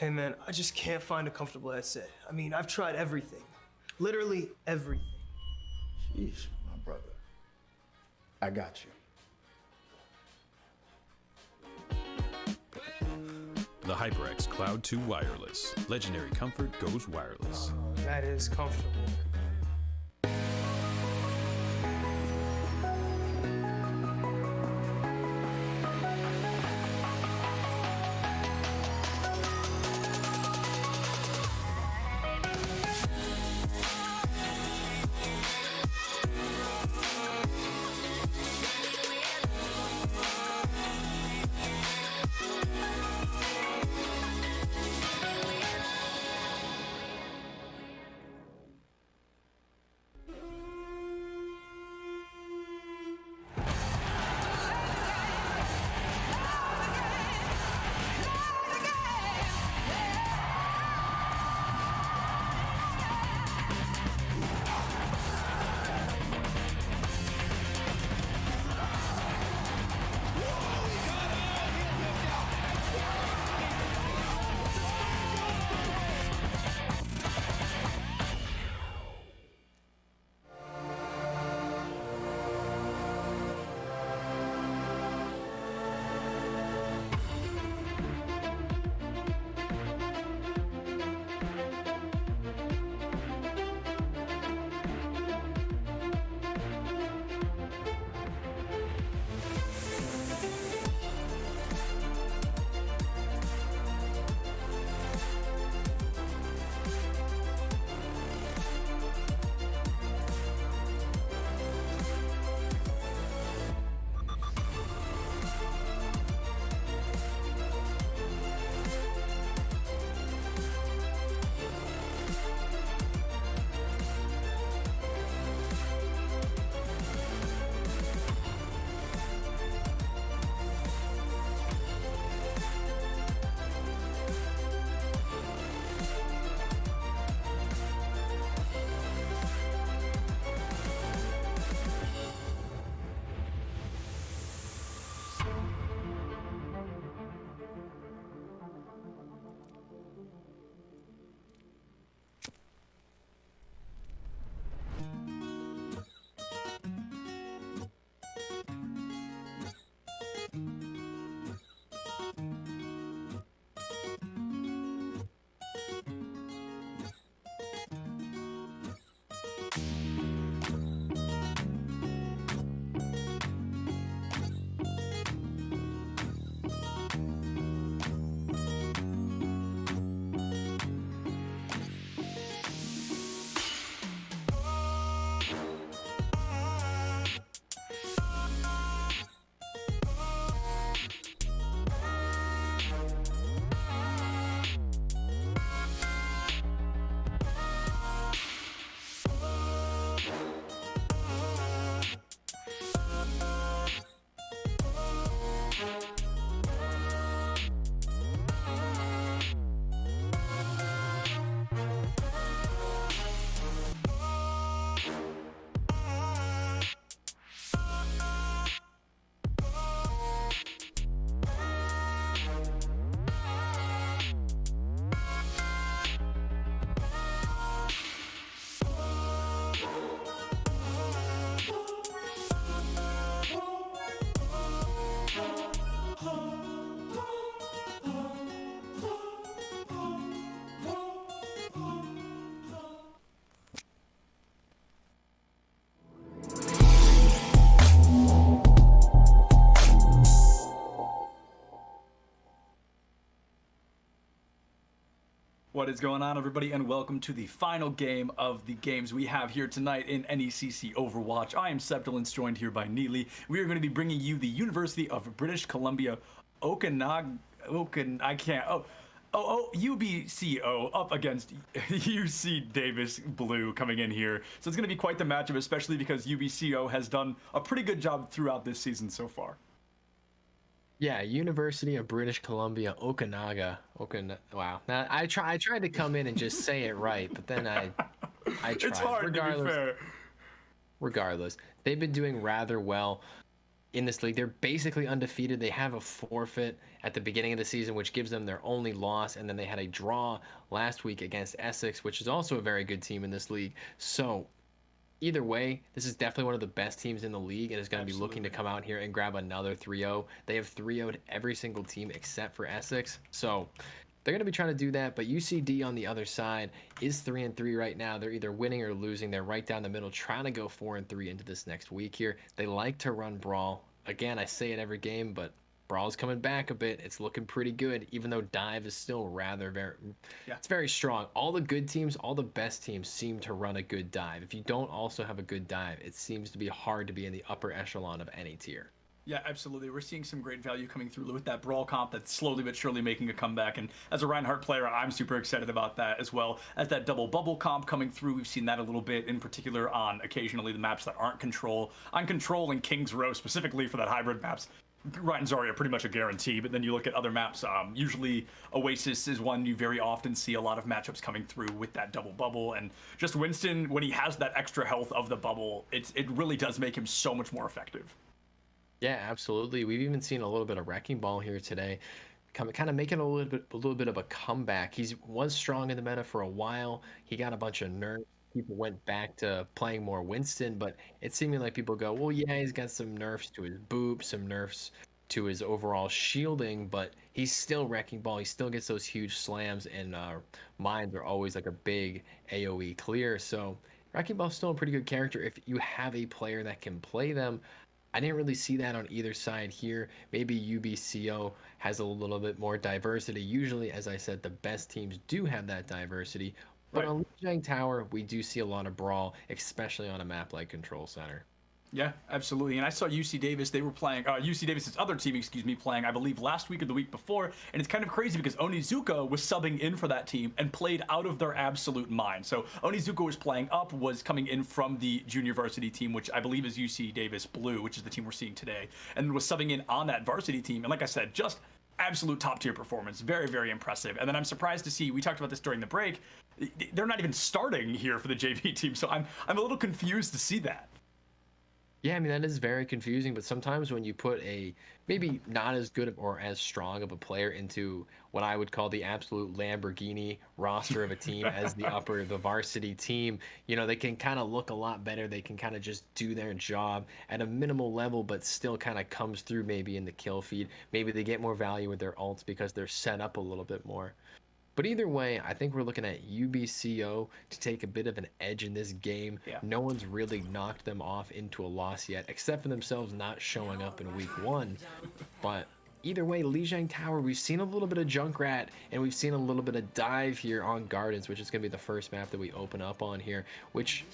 Hey man, I just can't find a comfortable headset. I mean, I've tried everything. Literally everything. Jeez, my brother. I got you. The HYPERX Cloud 2 Wireless. Legendary comfort goes wireless. Oh, that is comfortable. What is going on, everybody, and welcome to the final game of the games we have here tonight in NECC Overwatch. I am Septilance, joined here by Neely. We are going to be bringing you the University of British Columbia UBCO up against UC Davis Blue coming in here. So it's going to be quite the matchup, especially because UBCO has done a pretty good job throughout this season so far. Yeah, University of British Columbia, Okanagan. Wow. Now I tried to come in and just say it right, but then I tried. It's hard, to be fair. Regardless, they've been doing rather well. in this league. They're basically undefeated. They have a forfeit at the beginning of the season, which gives them their only loss, and then they had a draw last week against Essex, which is also a very good team in this league. So either way, this is definitely one of the best teams in the league and is going to be looking to come out here and grab another 3-0. They have 3-0'd every single team except for Essex. So they're going to be trying to do that, but UCD on the other side is 3-3 right now. They're either winning or losing. They're right down the middle, trying to go 4-3 into this next week here. They like to run Brawl. Again, I say it every game, but Brawl's coming back a bit. It's looking pretty good, even though Dive is still it's very strong. All the good teams, all the best teams seem to run a good Dive. If you don't also have a good Dive, it seems to be hard to be in the upper echelon of any tier. Yeah, absolutely. We're seeing some great value coming through with that Brawl comp that's slowly but surely making a comeback. And as a Reinhardt player, I'm super excited about that, as well as that double bubble comp coming through. We've seen that a little bit, in particular on occasionally the maps that aren't Control. On Control and King's Row, specifically for that hybrid maps, Ryan Zarya are pretty much a guarantee, but then you look at other maps, usually Oasis is one you very often see a lot of matchups coming through with that double bubble, and just Winston, when he has that extra health of the bubble, it really does make him so much more effective. Yeah, absolutely. We've even seen a little bit of Wrecking Ball here today, kind of making a little bit of a comeback. He was strong in the meta for a while. He got a bunch of nerfs. People went back to playing more Winston, but it's seeming like people go, well, yeah, he's got some nerfs to his boop, some nerfs to his overall shielding, but he's still Wrecking Ball. He still gets those huge slams, and mines are always like a big AoE clear. So Wrecking Ball's still a pretty good character if you have a player that can play them. I didn't really see that on either side here. Maybe UBCO has a little bit more diversity. Usually, as I said, the best teams do have that diversity. But on Lijiang Tower, we do see a lot of Brawl, especially on a map like Control Center. Yeah, absolutely. And I saw UC Davis, they were playing, UC Davis's other team, playing, I believe, last week or the week before. And it's kind of crazy because Onizuka was subbing in for that team and played out of their absolute mind. So Onizuka was playing up, was coming in from the junior varsity team, which I believe is UC Davis Blue, which is the team we're seeing today, and was subbing in on that varsity team. And like I said, just absolute top tier performance. Very, very impressive. And then I'm surprised to see, we talked about this during the break, they're not even starting here for the JV team. So I'm a little confused to see that. Yeah, I mean, that is very confusing, but sometimes when you put a maybe not as good or as strong of a player into what I would call the absolute Lamborghini roster of a team as the varsity team, you know, they can kind of look a lot better. They can kind of just do their job at a minimal level, but still kind of comes through maybe in the kill feed. Maybe they get more value with their ults because they're set up a little bit more. But either way, I think we're looking at UBCO to take a bit of an edge in this game. Yeah. No one's really knocked them off into a loss yet, except for themselves not showing up in week 1. But either way, Lijiang Tower, we've seen a little bit of Junkrat, and we've seen a little bit of Dive here on Gardens, which is going to be the first map that we open up on here, which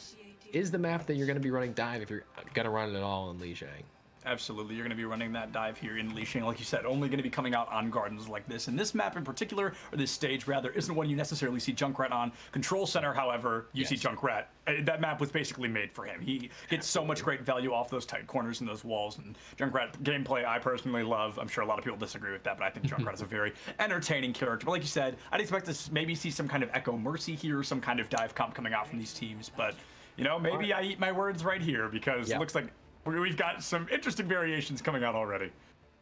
is the map that you're going to be running Dive if you're going to run it at all in Lijiang. Absolutely, you're going to be running that Dive here in Lijiang, like you said, only going to be coming out on Gardens like this. And this map in particular, or this stage rather, isn't one you necessarily see Junkrat on. Control Center, however, you see Junkrat. That map was basically made for him. He gets so much great value off those tight corners and those walls. And Junkrat gameplay, I personally love. I'm sure a lot of people disagree with that, but I think Junkrat is a very entertaining character. But like you said, I'd expect to maybe see some kind of Echo Mercy here, some kind of Dive comp coming out from these teams. But, you know, maybe I eat my words right here because it looks like we've got some interesting variations coming out already.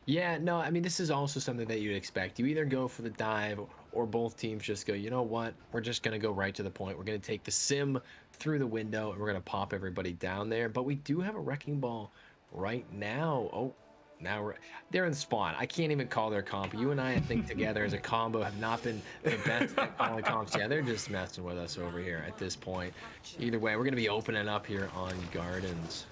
Yeah, no, I mean, this is also something that you'd expect. You either go for the Dive or both teams just go, you know what, we're just going to go right to the point. We're going to take the sim through the window and we're going to pop everybody down there. But we do have a Wrecking Ball right now. Oh, now they're in spawn. I can't even call their comp. You and I think together as a combo have not been the best at calling comps. Yeah, they're just messing with us over here at this point. Either way, we're going to be opening up here on Gardens.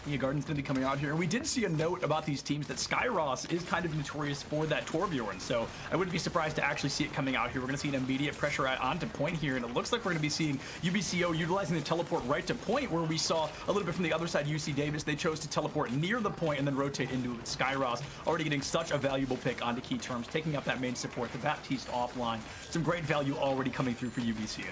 Yeah, Garden's going to be coming out here. And we did see a note about these teams that Skyross is kind of notorious for that Torbjorn. So I wouldn't be surprised to actually see it coming out here. We're going to see an immediate pressure onto point here. And it looks like we're going to be seeing UBCO utilizing the teleport right to point, where we saw a little bit from the other side, UC Davis. They chose to teleport near the point and then rotate into it. Skyross already getting such a valuable pick onto key terms, taking up that main support, the Baptiste offline. Some great value already coming through for UBCO.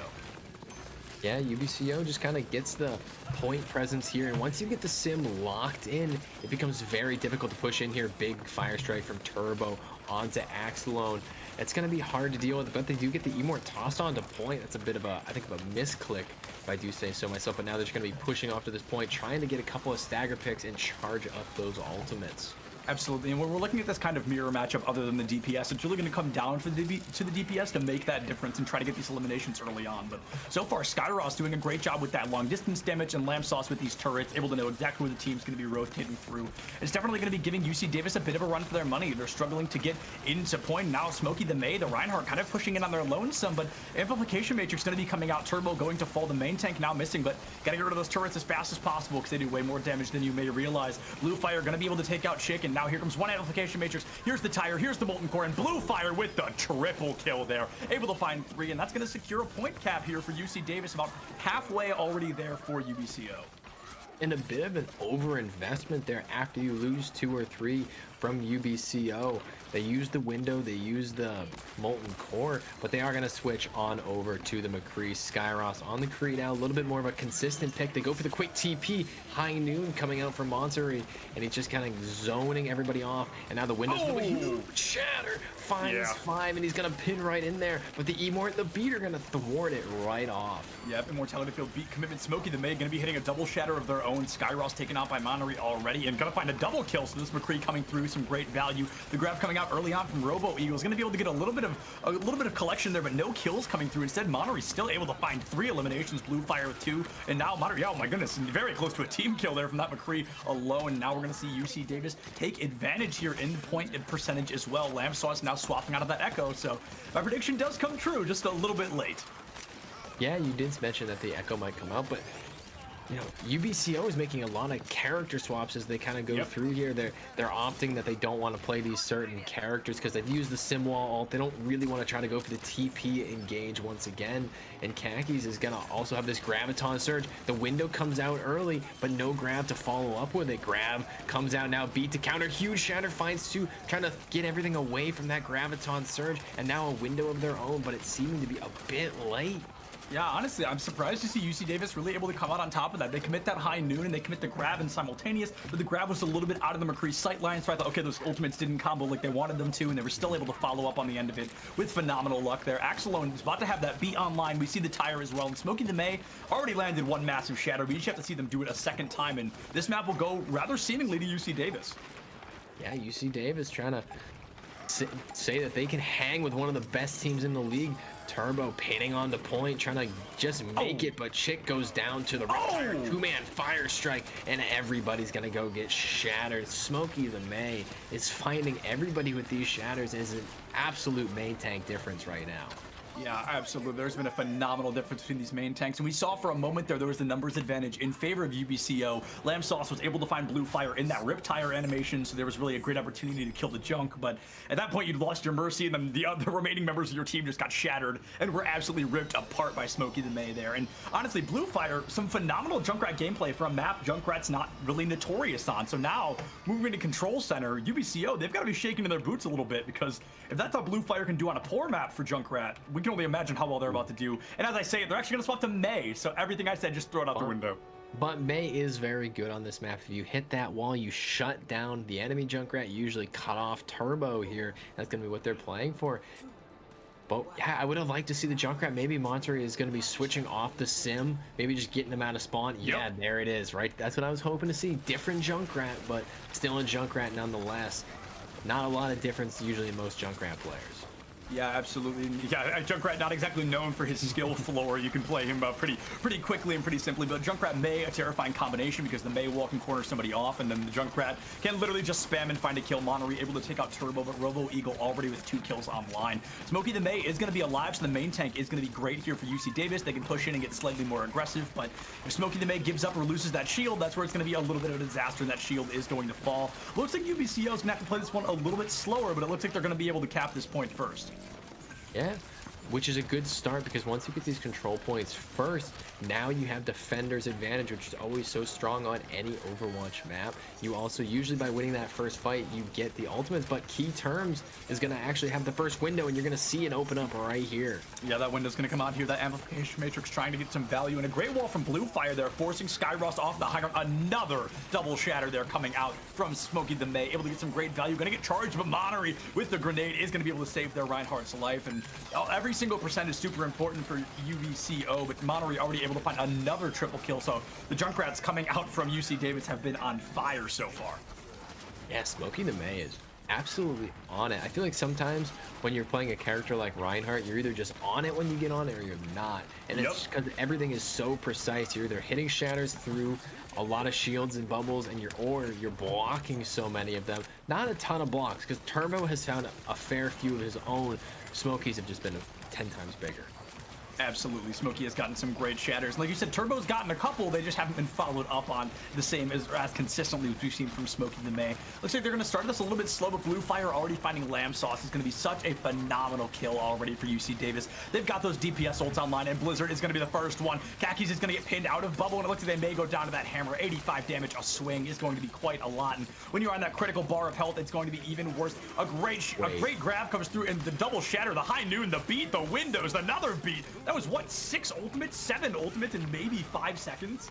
Yeah, UBCO just kind of gets the point presence here, and once you get the sim locked in, it becomes very difficult to push in here. Big fire strike from Turbo onto Axelone. it's going to be hard to deal with, but they do get the Emort tossed onto point. That's a bit of a, I think, of a misclick, if I do say so myself, but now they're just going to be pushing off to this point, trying to get a couple of stagger picks and charge up those ultimates. Absolutely, and when we're looking at this kind of mirror matchup other than the DPS, it's really going to come down to the DPS to make that difference and try to get these eliminations early on. But so far, Skyross doing a great job with that long distance damage, and Lamb Sauce with these turrets, able to know exactly where the team's going to be rotating through. It's definitely going to be giving UC Davis a bit of a run for their money. They're struggling to get into point. Now Smokey the May, the Reinhardt kind of pushing in on their lonesome, but Amplification Matrix going to be coming out. Turbo going to fall. The main tank now missing, but got to get rid of those turrets as fast as possible because they do way more damage than you may realize. Blue Fire going to be able to take out Chick, and now here comes one Amplification Matrix. Here's the Tire, here's the Molten Core, and Blue Fire with the triple kill there. Able to find 3, and that's going to secure a point cap here for UC Davis, about halfway already there for UBCO. And a bit of an overinvestment there after you lose 2 or 3 from UBCO. They use the window, they use the Molten Core, but they are going to switch on over to the McCree. Skyross on the Cree now, a little bit more of a consistent pick. They go for the quick TP. High Noon coming out from Monterey, and he's just kind of zoning everybody off. And now the window's a huge shatter. Finds 5, and he's going to pin right in there. But the Emort and the Beat are going to thwart it right off. Yep, Immortality Field Beat Commitment. Smokey the May going to be hitting a double shatter of their own. Skyross taken out by Monterey already, and going to find a double kill. So this McCree coming through, some great value. The grab coming out early on from Robo Eagle is going to be able to get a little bit of collection there, but no kills coming through. Instead, Monterey still able to find 3 eliminations. Blue Fire with 2, and now Monterey, oh my goodness, very close to a team kill there from that McCree alone. Now we're going to see UC Davis take advantage here in point percentage as well. Lamb Sauce now swapping out of that Echo, so my prediction does come true, just a little bit late. Yeah, you did mention that the Echo might come out, but you know, UBCO is making a lot of character swaps as they kind of go through here. They're opting that they don't want to play these certain characters because they've used the Simwall ult. They don't really want to try to go for the TP engage once again. And Khakis is going to also have this Graviton Surge. The window comes out early, but no grab to follow up with it. Grab comes out now, Beat to counter. Huge shatter finds 2, trying to get everything away from that Graviton Surge. And now a window of their own, but it's seeming to be a bit late. Yeah, honestly, I'm surprised to see UC Davis really able to come out on top of that. They commit that High Noon and they commit the grab in simultaneous, but the grab was a little bit out of the McCree sight line, so I thought, okay, those ultimates didn't combo like they wanted them to, and they were still able to follow up on the end of it with phenomenal luck there. Axelone is about to have that beat online. We see the Tire as well, and Smokey the May already landed 1 massive shatter. We just have to see them do it a second time, and this map will go rather seemingly to UC Davis. Yeah, UC Davis trying to say that they can hang with one of the best teams in the league. Turbo pinning on the point, trying to just make it, but Chick goes down to the Riptire. 2-man fire strike, and everybody's gonna go get shattered. Smokey the May is finding everybody with these shatters is an absolute main tank difference right now. Yeah, absolutely. There's been a phenomenal difference between these main tanks, and we saw for a moment there was the numbers advantage in favor of UBCO. Lamb Sauce was able to find Blue Fire in that Riptire animation, so there was really a great opportunity to kill the junk, but at that point you'd lost your mercy, and then the remaining members of your team just got shattered and were absolutely ripped apart by Smokey the May there. And honestly, Blue Fire, some phenomenal Junkrat gameplay for a map Junkrat's not really notorious on. So now, moving into Control Center, UBCO, they've got to be shaking in their boots a little bit, because if that's how Blue Fire can do on a poor map for Junkrat, we can only imagine how well they're about to do. And as I say it, they're actually going to swap to May, so everything I said, just throw it out the window. But May is very good on this map. If you hit that wall, you shut down the enemy Junkrat. You usually cut off Turbo here. That's going to be what they're playing for. But yeah, I would have liked to see the Junkrat. Maybe Monterey is going to be switching off the sim. Maybe just getting them out of spawn. Yeah, there it is, right? That's what I was hoping to see. Different Junkrat, but still a Junkrat nonetheless. Not a lot of difference usually in most Junkrat players. Yeah, absolutely. Yeah, Junkrat not exactly known for his skill floor. You can play him pretty quickly and pretty simply, but Junkrat May, a terrifying combination because the May wall can corner somebody off, and then the Junkrat can literally just spam and find a kill. Monterey able to take out Turbo, but Robo Eagle already with 2 kills online. Smokey the May is going to be alive, so the main tank is going to be great here for UC Davis. They can push in and get slightly more aggressive, but if Smokey the May gives up or loses that shield, that's where it's going to be a little bit of a disaster, and that shield is going to fall. Looks like UBCO is going to have to play this one a little bit slower, but it looks like they're going to be able to cap this point first. Yeah, which is a good start because once you get these control points first, now you have defender's advantage, which is always so strong on any Overwatch map. You also, usually by winning that first fight, you get the ultimates, but Key Terms is going to actually have the first window, and you're going to see it open up right here. Yeah, that window's going to come out here. That amplification matrix trying to get some value, and a great wall from Blue Fire there, forcing Skyross off the high ground. Another double shatter there coming out from Smokey the May, able to get some great value. Going to get charged, but Monterey with the grenade is going to be able to save their Reinhardt's life, and every single percent is super important for UBCO, but Monterey already able to find another triple kill, so the Junkrats coming out from UC Davis have been on fire so far. Yeah, Smokey the May is absolutely on it. I feel like sometimes when you're playing a character like Reinhardt, you're either just on it when you get on it or you're not. And it's because everything is so precise. You're either hitting shatters through a lot of shields and bubbles, and you're blocking so many of them. Not a ton of blocks, because Turbo has found a fair few of his own. Smokies have just been 10 times bigger. Absolutely, Smokey has gotten some great shatters. Like you said, Turbo's gotten a couple, they just haven't been followed up on the same as consistently as we've seen from Smokey the May. Looks like they're going to start this a little bit slow, but Blue Fire already finding Lamb Sauce is going to be such a phenomenal kill already for UC Davis. They've got those DPS ults online, and Blizzard is going to be the first one. Khakis is going to get pinned out of bubble, and it looks like they may go down to that hammer. 85 damage, a swing is going to be quite a lot, and when you're on that critical bar of health, it's going to be even worse. A great grab comes through, and the double shatter, the high noon, the beat, the windows, another beat. That was what, 6 ultimates, 7 ultimates in maybe 5 seconds?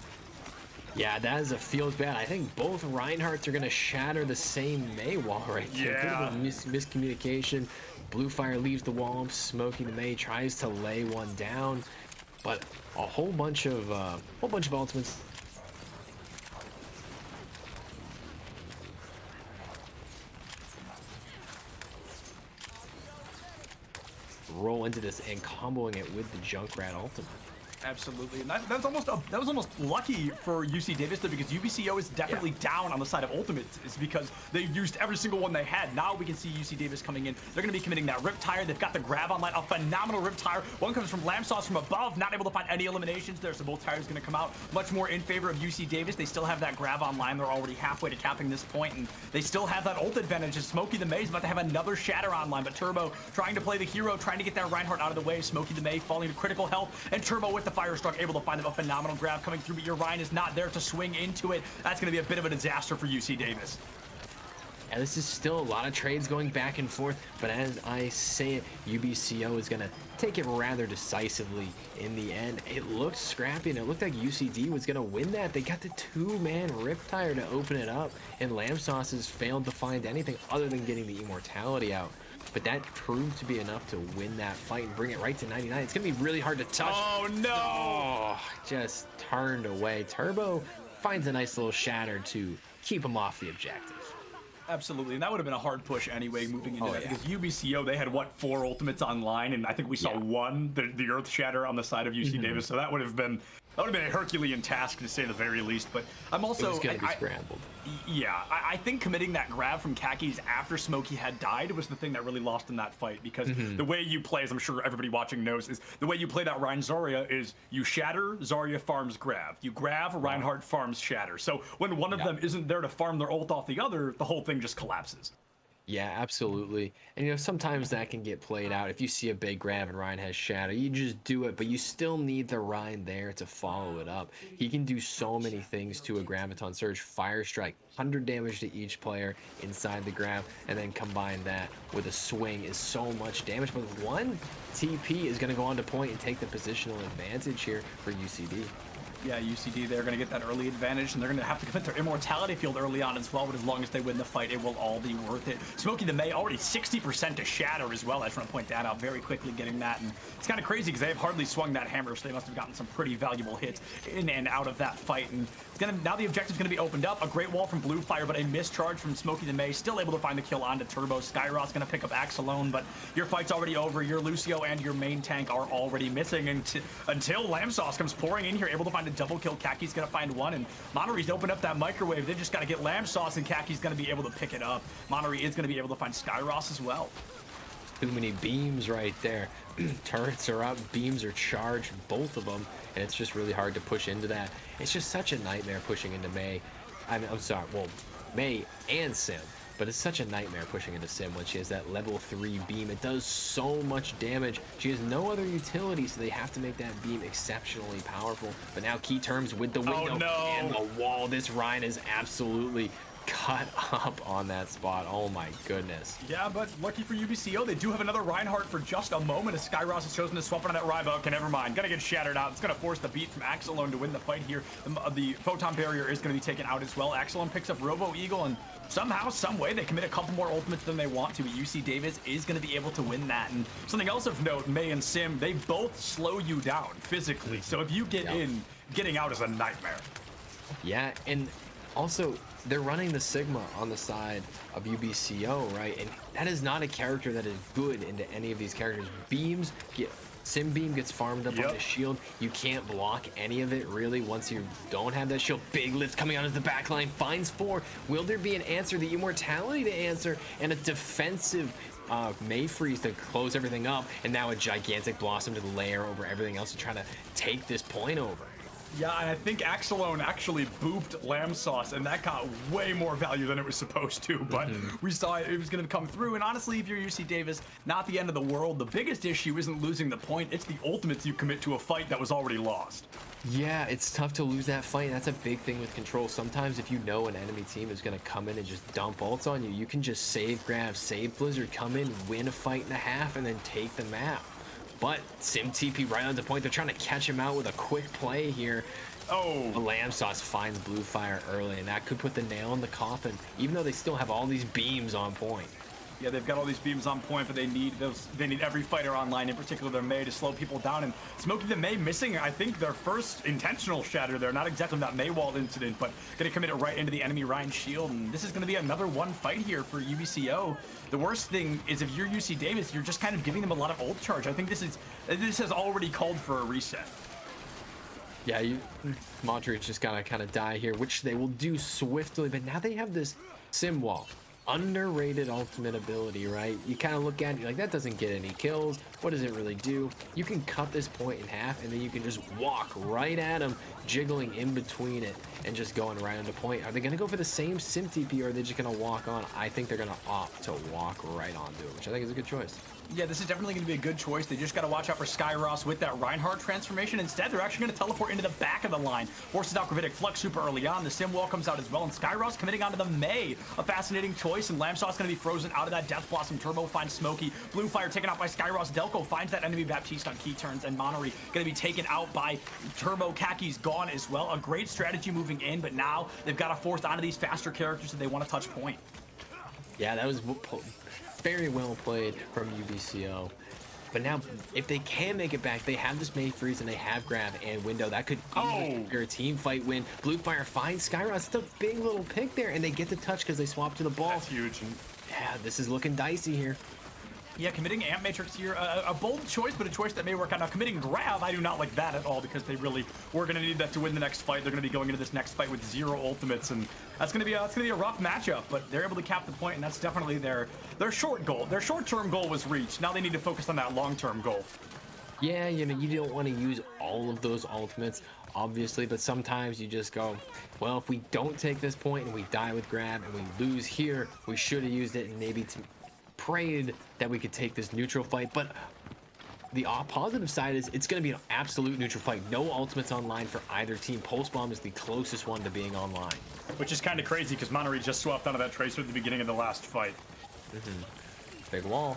Yeah, that is a feels bad. I think both Reinhardts are going to shatter the same May wall right there. Yeah. Bit of a miscommunication. Blue Fire leaves the wall. Smokey the May tries to lay one down, but a whole bunch of ultimates. Roll into this and comboing it with the Junkrat ultimate. Absolutely, and that was almost lucky for UC Davis though, because UBCO is definitely down on the side of ultimates. Is because they used every single one they had. Now we can see UC Davis coming in. They're going to be committing that Riptire. They've got the grab online, a phenomenal Riptire. One comes from Lamb Sauce from above, not able to find any eliminations there, so both tires going to come out much more in favor of UC Davis. They still have that grab online. They're already halfway to capping this point, and they still have that ult advantage. As Smokey the May is about to have another shatter online, but Turbo trying to play the hero, trying to get that Reinhardt out of the way. Smokey the May falling to critical health, and Turbo with the Firestruck able to find them a phenomenal grab coming through, but your Ryan is not there to swing into it. That's going to be a bit of a disaster for UC Davis. Yeah, this is still a lot of trades going back and forth, but as I say it, UBCO is going to take it rather decisively in the end. It looked scrappy, and it looked like UCD was going to win that. They got the 2-man Riptire to open it up, and Lamb Sauces failed to find anything other than getting the immortality out. But that proved to be enough to win that fight and bring it right to 99. It's going to be really hard to touch. Oh, no! Oh, just turned away. Turbo finds a nice little shatter to keep him off the objective. Absolutely, and that would have been a hard push anyway moving into that, because UBCO, they had, what, 4 ultimates online, and I think we saw one, the Earth Shatter on the side of UC Davis, so that would have been a Herculean task, to say the very least. But I'm also... It was going to be scrambled. Yeah, I think committing that grab from Khakis after Smokey had died was the thing that really lost in that fight, because the way you play, as I'm sure everybody watching knows, is the way you play that Rein Zarya is you shatter, Zarya farms grab. You grab, Reinhardt farms shatter. So when one of them isn't there to farm their ult off the other, the whole thing just collapses. Yeah, absolutely. And you know, sometimes that can get played out. If you see a big grab and Ryan has shadow, you just do it, but you still need the Ryan there to follow it up. He can do so many things to a Graviton Surge. Fire Strike, 100 damage to each player inside the grab, and then combine that with a swing is so much damage. But one TP is going to go on to point and take the positional advantage here for UCD. Yeah, UCD, they're going to get that early advantage, and they're going to have to commit their immortality field early on as well, but as long as they win the fight, it will all be worth it. Smokey the May already 60% to shatter as well. I just want to point that out very quickly, getting that, and it's kind of crazy because they have hardly swung that hammer, so they must have gotten some pretty valuable hits in and out of that fight, and now the objective's going to be opened up. A great wall from Blue Fire, but a mischarge from Smokey the May, still able to find the kill onto Turbo. Skyrock's going to pick up Axe alone, but your fight's already over. Your Lucio and your main tank are already missing until Lamb Sauce comes pouring in here, able to find a double kill. Kaki's going to find one, and Monterey's opened up that microwave. They just got to get Lamb Sauce, and Kaki's going to be able to pick it up. Monterey is going to be able to find Skyross as well. Too many beams right there. Turrets are up, beams are charged, both of them, and it's just really hard to push into that. It's just such a nightmare pushing into May. I'm sorry, well, May and Sim, but it's such a nightmare pushing into Sim when she has that level 3 beam. It does so much damage. She has no other utility, so they have to make that beam exceptionally powerful. But now Key Terms with the window and the wall. This Ryan is absolutely cut up on that spot. Oh my goodness. Yeah, but lucky for UBCO, they do have another Reinhardt for just a moment as Skyros has chosen to swap on that rival. Okay, never mind. Gonna get shattered out. It's gonna force the beat from Axelone to win the fight here. The photon barrier is gonna be taken out as well. Axelone picks up Robo Eagle, and somehow, some way, they commit a couple more ultimates than they want to. But UC Davis is gonna be able to win that. And something else of note, May and Sim, they both slow you down physically. So if you get in, getting out is a nightmare. Yeah, and also, they're running the Sigma on the side of UBCO, right? And that is not a character that is good into any of these characters. Beams Sim Beam gets farmed up on the shield. You can't block any of it really once you don't have that shield. Big lift coming out of the back line, finds 4. Will there be an answer? The immortality to answer, and a defensive May Freeze to close everything up, and now a gigantic Blossom to the layer over everything else to try to take this point over. Yeah, and I think Axelone actually booped Lamb Sauce, and that got way more value than it was supposed to, but we saw it was going to come through. And honestly, if you're UC Davis, not the end of the world. The biggest issue isn't losing the point, it's the ultimates you commit to a fight that was already lost. Yeah, it's tough to lose that fight. That's a big thing with Control. Sometimes if you know an enemy team is going to come in and just dump ults on you, you can just save Grav, save Blizzard, come in, win a fight and a half, and then take the map. But Sim TP right on the point. They're trying to catch him out with a quick play here. Oh. The Lamb Sauce finds Blue Fire early, and that could put the nail in the coffin, even though they still have all these beams on point. Yeah, they've got all these beams on point, but they need every fighter online, in particular their May, to slow people down. And Smokey the May missing, I think, their first intentional shatter there. Not exactly that May walled incident, but going to commit it right into the enemy Ryan shield. And this is going to be another one fight here for UBCO. The worst thing is if you're UC Davis, you're just kind of giving them a lot of ult charge. I think this has already called for a reset. Yeah, Modric just gotta kind of die here, which they will do swiftly. But now they have this Sim wall. Underrated ultimate ability, right? You kind of look at it, you're like, that doesn't get any kills. What does it really do? You can cut this point in half, and then you can just walk right at him, jiggling in between it, and just going right into point. Are they going to go for the same Sim TP, or are they just going to walk on? I think they're going to opt to walk right onto it, which I think is a good choice. Yeah, this is definitely going to be a good choice. They just got to watch out for Skyros with that Reinhardt transformation. Instead, they're actually going to teleport into the back of the line. Forces out Gravitic Flux super early on. The Sim wall comes out as well, and Skyros committing onto the May. A fascinating choice, and Lamsaw's going to be frozen out of that Death Blossom. Turbo finds Smokey. Blue Fire taken out by Skyros. Delco finds that enemy Baptiste on key turns, and Monterey going to be taken out by Turbo. Kaki's gone as well. A great strategy moving in, but now they've got to force onto these faster characters that they want to touch point. Yeah, that was very well played from UBCO. But now, if they can make it back, they have this May Freeze and they have Grab and Window. That could be a team fight win. Blue Fire finds Skyros. It's a big little pick there, and they get the touch because they swap to the ball. That's huge. Yeah, this is looking dicey here. Yeah, committing Amp Matrix here, a bold choice, but a choice that may work out. Now, committing Grab, I do not like that at all because they really were going to need that to win the next fight. They're going to be going into this next fight with 0 ultimates, and that's going to be a rough matchup. But they're able to cap the point, and that's definitely their short goal. Their short-term goal was reached. Now they need to focus on that long-term goal. Yeah, you know, you don't want to use all of those ultimates, obviously, but sometimes you just go, well, if we don't take this point and we die with Grab and we lose here, we should have used it and maybe prayed that we could take this neutral fight. But the positive side is it's going to be an absolute neutral fight. No ultimates online for either team. Pulse Bomb is the closest one to being online. Which is kind of crazy because Monterey just swapped out of that Tracer at the beginning of the last fight. Big wall.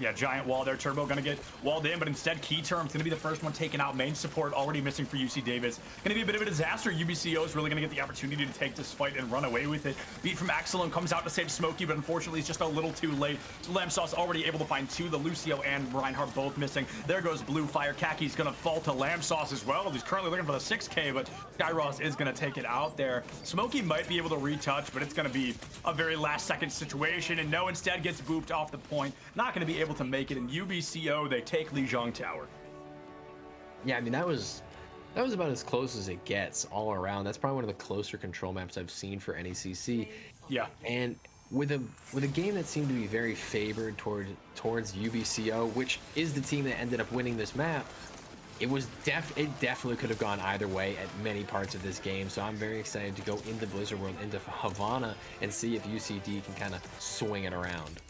Yeah, giant wall there. Turbo gonna get walled in, but instead Key Term's gonna be the first one taken out. Main support already missing for UC Davis. Gonna be a bit of a disaster. UBCO is really gonna get the opportunity to take this fight and run away with it. Beat from Axelone comes out to save Smokey, but unfortunately it's just a little too late. So Lamsauce already able to find 2. The Lucio and Reinhardt both missing. There goes Blue Fire. Kaki's gonna fall to Lamsauce as well. He's currently looking for the 6K, but Skyros is gonna take it out there. Smokey might be able to retouch, but it's gonna be a very last second situation, and no, instead gets booped off the point. Not gonna be able to make it, and UBCO, they take Lijiang Tower. Yeah, I mean, that was about as close as it gets all around. That's probably one of the closer control maps I've seen for NECC. Yeah. And with a game that seemed to be very favored towards UBCO, which is the team that ended up winning this map, it definitely could have gone either way at many parts of this game. So I'm very excited to go into Blizzard World, into Havana, and see if UCD can kind of swing it around.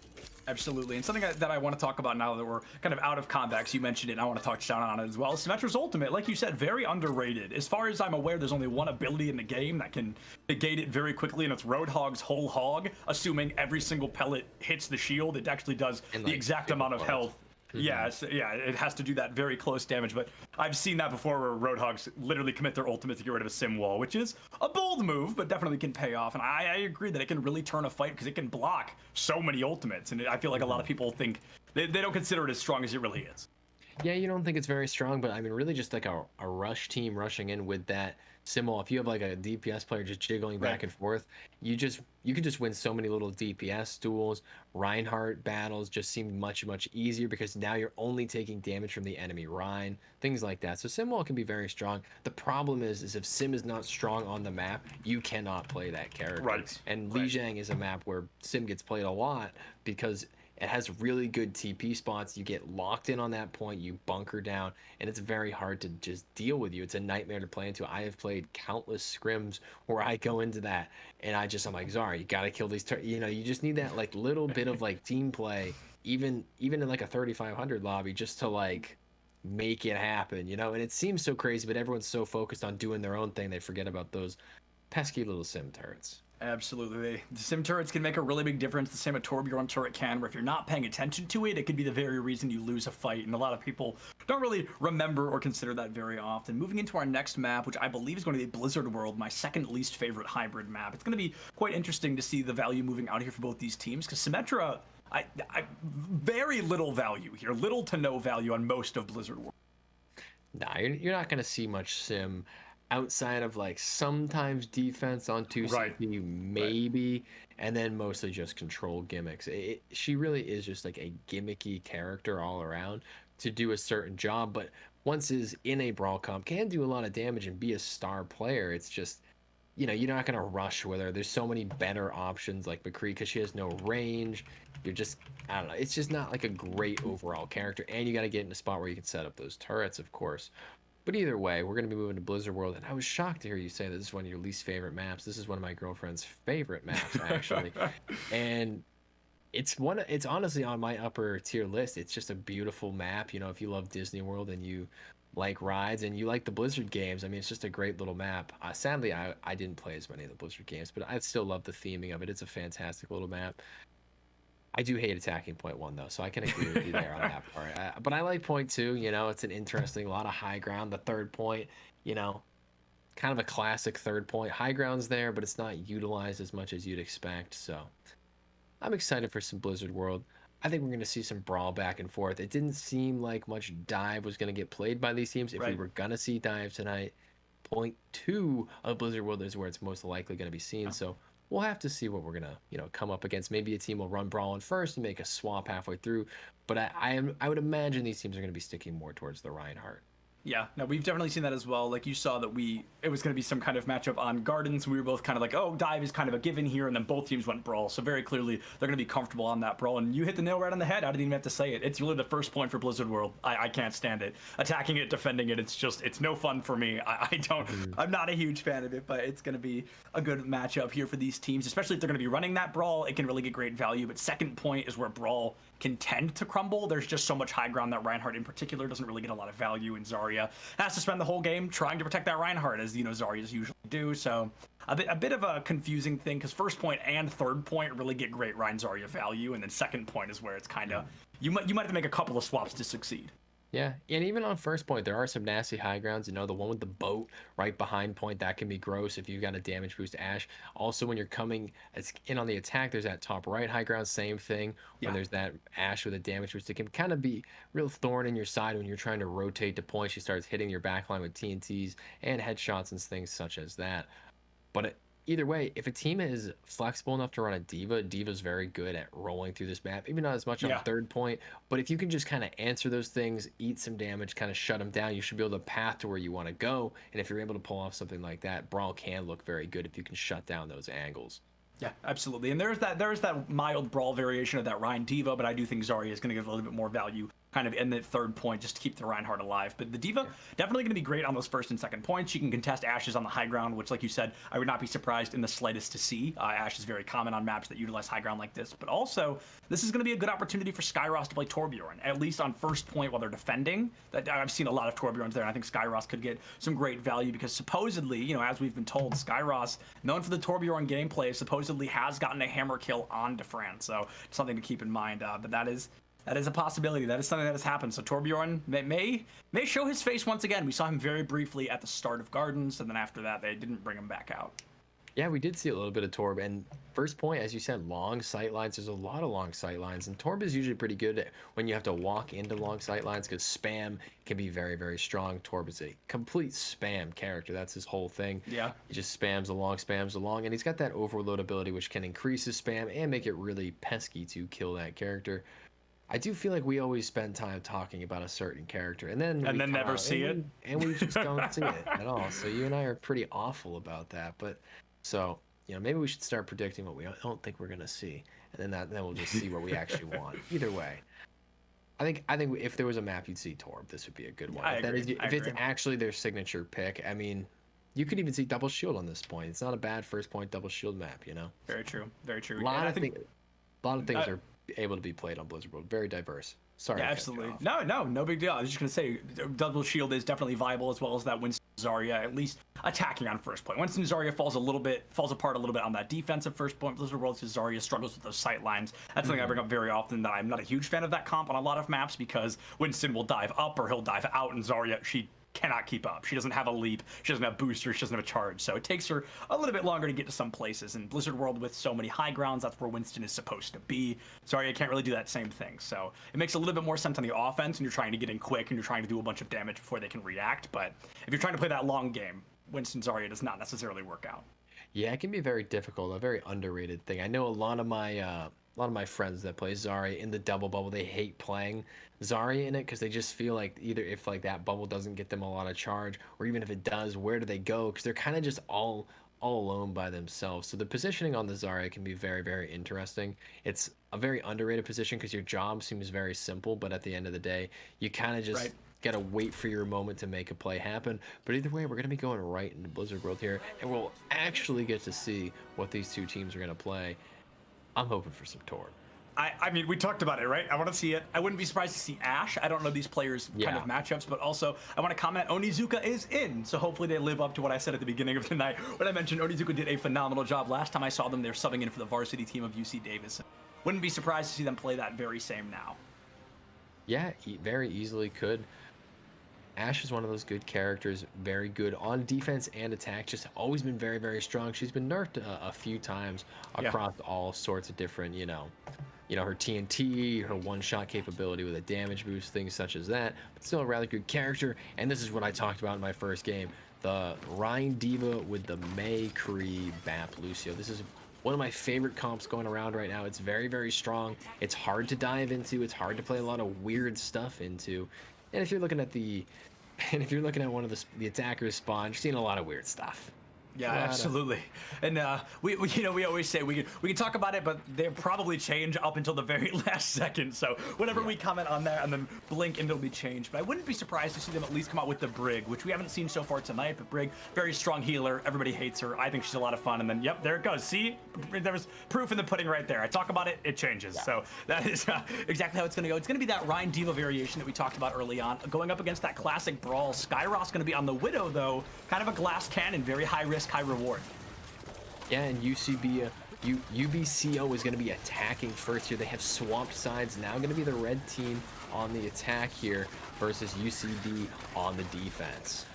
Absolutely, and something that I want to talk about now that we're kind of out of combat, 'cause you mentioned it, and I want to touch down on it as well. Symmetra's ultimate, like you said, very underrated. As far as I'm aware, there's only one ability in the game that can negate it very quickly, and it's Roadhog's Whole Hog, assuming every single pellet hits the shield. It actually does And, the like, exact amount of bars. health. Yeah, it has to do that very close damage, but I've seen that before where Roadhogs literally commit their ultimate to get rid of a sim wall, which is a bold move, but definitely can pay off. And I agree that it can really turn a fight because it can block so many ultimates, and I feel like a lot of people think they don't consider it as strong as it really is. Yeah, you don't think it's very strong, but I mean, really just like a rush team rushing in with that symbol. If you have like a DPS player just jiggling back and forth, you can just win so many little DPS duels. Reinhardt battles just seem much easier because now you're only taking damage from the enemy Rein, things like that. So Simwall can be very strong. The problem is if Sim is not strong on the map, you cannot play that character. Right. And Lijiang is a map where Sim gets played a lot because it has really good TP spots. You get locked in on that point, you bunker down, and it's very hard to just deal with you. It's a nightmare to play into. I have played countless scrims where I go into that and I'm like, Zara, you gotta kill these you just need that like little bit of like team play, even in like a 3500 lobby, just to like make it happen, and it seems so crazy, but everyone's so focused on doing their own thing they forget about those pesky little sim turrets. Absolutely. The sim turrets can make a really big difference. The same a Torbjorn turret can, where if you're not paying attention to it, it could be the very reason you lose a fight. And a lot of people don't really remember or consider that very often. Moving into our next map, which I believe is going to be Blizzard World, my second least favorite hybrid map. It's going to be quite interesting to see the value moving out here for both these teams, because Symmetra, I very little value here, little to no value on most of Blizzard World. Nah, you're not going to see much sim outside of like sometimes defense on 2CP, maybe, and then mostly just control gimmicks. She really is just like a gimmicky character all around to do a certain job, but once is in a brawl comp, can do a lot of damage and be a star player. It's just, you're not going to rush with her. There's so many better options like McCree because she has no range. You're just, I don't know. It's just not like a great overall character, and you got to get in a spot where you can set up those turrets, of course. But either way, we're going to be moving to Blizzard World, and I was shocked to hear you say that this is one of your least favorite maps. This is one of my girlfriend's favorite maps, actually. And it's honestly on my upper tier list. It's just a beautiful map. If you love Disney World and you like rides and you like the Blizzard games, I mean, it's just a great little map. Sadly, I didn't play as many of the Blizzard games, but I still love the theming of it. It's a fantastic little map. I do hate attacking point 1 though, so I can agree with you there on that part. But I like point 2. It's an interesting, a lot of high ground. The third point, kind of a classic third point. High ground's there, but it's not utilized as much as you'd expect. So I'm excited for some Blizzard World. I think we're going to see some brawl back and forth. It didn't seem like much dive was going to get played by these teams. If we were going to see dive tonight, point 2 of Blizzard World is where it's most likely going to be seen. So we'll have to see what we're gonna, come up against. Maybe a team will run brawl in first and make a swap halfway through. But I would imagine these teams are gonna be sticking more towards the Reinhardt. Yeah, no, we've definitely seen that as well. Like you saw that it was going to be some kind of matchup on Gardens. We were both kind of like, oh, dive is kind of a given here, and then both teams went brawl. So very clearly they're going to be comfortable on that brawl. And you hit the nail right on the head. I didn't even have to say it. It's really the first point for Blizzard World. I can't stand it. Attacking it, defending it, it's no fun for me. I'm not a huge fan of it, but it's going to be a good matchup here for these teams, especially if they're going to be running that brawl. It can really get great value. But second point is where brawl can tend to crumble. There's just so much high ground that Reinhardt in particular doesn't really get a lot of value, and Zarya has to spend the whole game trying to protect that Reinhardt, as Zaryas usually do. So a bit of a confusing thing, because first point and third point really get great Rein Zarya value, and then second point is where it's kind of you might have to make a couple of swaps to succeed. Yeah, and even on first point, there are some nasty high grounds. The one with the boat right behind point, that can be gross if you've got a damage boost Ashe. Also, when you're coming in on the attack, there's that top right high ground, same thing. When there's that Ashe with a damage boost, it can kind of be real thorn in your side when you're trying to rotate to point. She starts hitting your backline with TNTs and headshots and things such as that. But either way, if a team is flexible enough to run a D.Va, D.Va's very good at rolling through this map, even not as much on third point. But if you can just kind of answer those things, eat some damage, kind of shut them down, you should be able to path to where you want to go. And if you're able to pull off something like that, brawl can look very good if you can shut down those angles. Yeah, absolutely. And there's that mild brawl variation of that Rein D.Va, but I do think Zarya is going to give a little bit more value kind of in the third point just to keep the Reinhardt alive. But the D.Va definitely going to be great on those first and second points. She can contest Ashes on the high ground, which, like you said, I would not be surprised in the slightest to see. Ashe is very common on maps that utilize high ground like this. But also, this is going to be a good opportunity for Skyros to play Torbjorn, at least on first point while they're defending. I've seen a lot of Torbjorns there, and I think Skyros could get some great value because supposedly, you know, as we've been told, Skyros, known for the Torbjorn gameplay, supposedly has gotten a hammer kill on DeFran. So something to keep in mind. But that is a possibility. That is something that has happened. So Torbjorn may show his face once again. We saw him very briefly at the start of Gardens, and then after that, they didn't bring him back out. Yeah, we did see a little bit of Torb. And first point, as you said, long sight lines. There's a lot of long sight lines. And Torb is usually pretty good when you have to walk into long sight lines because spam can be very, very strong. Torb is a complete spam character. That's his whole thing. Yeah. He just spams along. And he's got that overload ability, which can increase his spam and make it really pesky to kill that character. I do feel like we always spend time talking about a certain character and then never see it. And we just don't see it at all. So you and I are pretty awful about that. But so, you know, maybe we should start predicting what we don't think we're going to see. And then we'll just see what we actually want. Either way. I think if there was a map you'd see Torb, this would be a good one. If it's actually their signature pick, I mean, you could even see double shield on this point. It's not a bad first point double shield map, you know? Very true. Very true. A lot of things are able to be played on Blizzard World. Very diverse. Sorry. Yeah, absolutely. No big deal. I was just going to say, double shield is definitely viable, as well as that Winston Zarya, at least attacking on first point. Winston Zarya falls apart a little bit on that defensive first point. Blizzard World Zarya struggles with those sight lines. That's something I bring up very often, that I'm not a huge fan of that comp on a lot of maps, because Winston will dive up or he'll dive out, and Zarya, she cannot keep up. She doesn't have a leap, she doesn't have booster, she doesn't have a charge, so it takes her a little bit longer to get to some places. In Blizzard World, with so many high grounds, that's where Winston is supposed to be. Sorry, I can't really do that same thing, so it makes a little bit more sense on the offense, and you're trying to get in quick and you're trying to do a bunch of damage before they can react. But if you're trying to play that long game, Winston Zarya does not necessarily work out. Yeah, it can be very difficult, a very underrated thing. I know a lot of my friends that play Zarya in the double bubble, they hate playing Zarya in it because they just feel like either if like that bubble doesn't get them a lot of charge, or even if it does, where do they go? Because they're kind of just all alone by themselves. So the positioning on the Zarya can be very, very interesting. It's a very underrated position because your job seems very simple, but at the end of the day, you kind of just gotta wait for your moment to make a play happen. But either way, we're gonna be going right into Blizzard World here, and we'll actually get to see what these two teams are gonna play. I'm hoping for some Torb. I mean, we talked about it, right? I want to see it. I wouldn't be surprised to see Ashe. I don't know these players' kind of matchups, but also I want to comment, Onizuka is in, so hopefully they live up to what I said at the beginning of the night when I mentioned Onizuka did a phenomenal job. Last time I saw them, they're subbing in for the varsity team of UC Davis. Wouldn't be surprised to see them play that very same now. Yeah, very easily could. Ashe is one of those good characters, very good on defense and attack, just always been very, very strong. She's been nerfed a few times across all sorts of different, you know, her TNT, her one-shot capability with a damage boost, things such as that, but still a rather good character. And this is what I talked about in my first game, the Rein D.Va with the McCree Bap Lucio. This is one of my favorite comps going around right now. It's very, very strong. It's hard to dive into. It's hard to play a lot of weird stuff into. And if you're looking at one of the attackers spawn, you're seeing a lot of weird stuff. Yeah, absolutely. And we always say we can talk about it, but they'll probably change up until the very last second. So whenever we comment on that and then blink and it'll be changed. But I wouldn't be surprised to see them at least come out with the Brig, which we haven't seen so far tonight. But Brig, very strong healer. Everybody hates her. I think she's a lot of fun. And then, yep, there it goes. See, there was proof in the pudding right there. I talk about it, it changes. Yeah. So that is exactly how it's going to go. It's going to be that Rein D.Va variation that we talked about early on, going up against that classic brawl. Skyros going to be on the Widow, though. Kind of a glass cannon, very high risk, high reward. Yeah, and UBCO is going to be attacking first here. They have swapped sides now. Going to be the red team on the attack here versus UCD on the defense.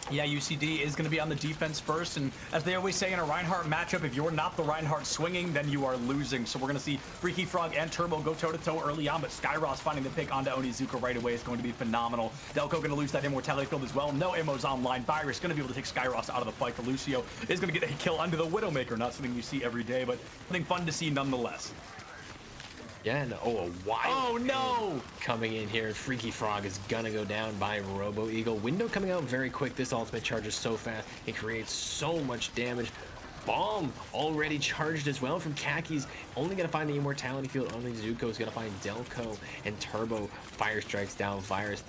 Yeah, UCD is going to be on the defense first, and as they always say in a Reinhardt matchup, if you're not the Reinhardt swinging, then you are losing. So we're going to see Freaky Frog and Turbo go toe-to-toe early on, but Skyros finding the pick onto Onizuka right away is going to be phenomenal. Delco going to lose that immortality field as well. No ammos online. Virus going to be able to take Skyros out of the fight. The Lucio is going to get a kill under the Widowmaker, not something you see every day, but something fun to see nonetheless. Yeah, and a wild oh no! Coming in here. Freaky Frog is gonna go down by Robo Eagle. Window coming out very quick. This ultimate charge is so fast. It creates so much damage. bomb already charged as well from Kaki's. Only gonna find the immortality field. Only Zuko is gonna find Delco, and Turbo fire strikes down Virus.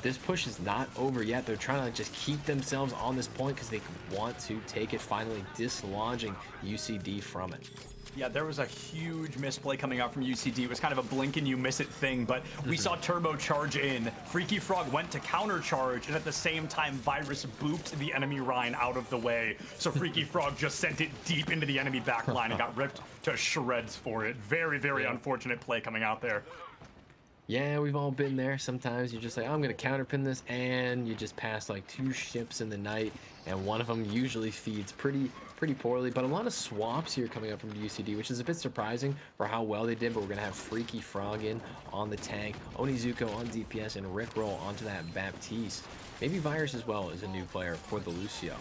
This push is not over yet. They're trying to just keep themselves on this point because they want to take it, finally dislodging UCD from it. Yeah, there was a huge misplay coming out from UCD. It was kind of a blink and you miss it thing, but we saw Turbo charge in. Freaky Frog went to counter charge, and at the same time, Virus booped the enemy Rhine out of the way. So Freaky Frog just sent it deep into the enemy backline and got ripped to shreds for it. Very, very unfortunate play coming out there. Yeah, we've all been there. Sometimes you just like, I'm gonna counterpin this, and you just pass like 2 ships in the night, and one of them usually feeds pretty poorly. But a lot of swaps here coming up from UCD, which is a bit surprising for how well they did. But we're gonna have Freaky Frog in on the tank, Onizuka on DPS, and Rickroll onto that Baptiste. Maybe Virus as well is a new player for the Lucio.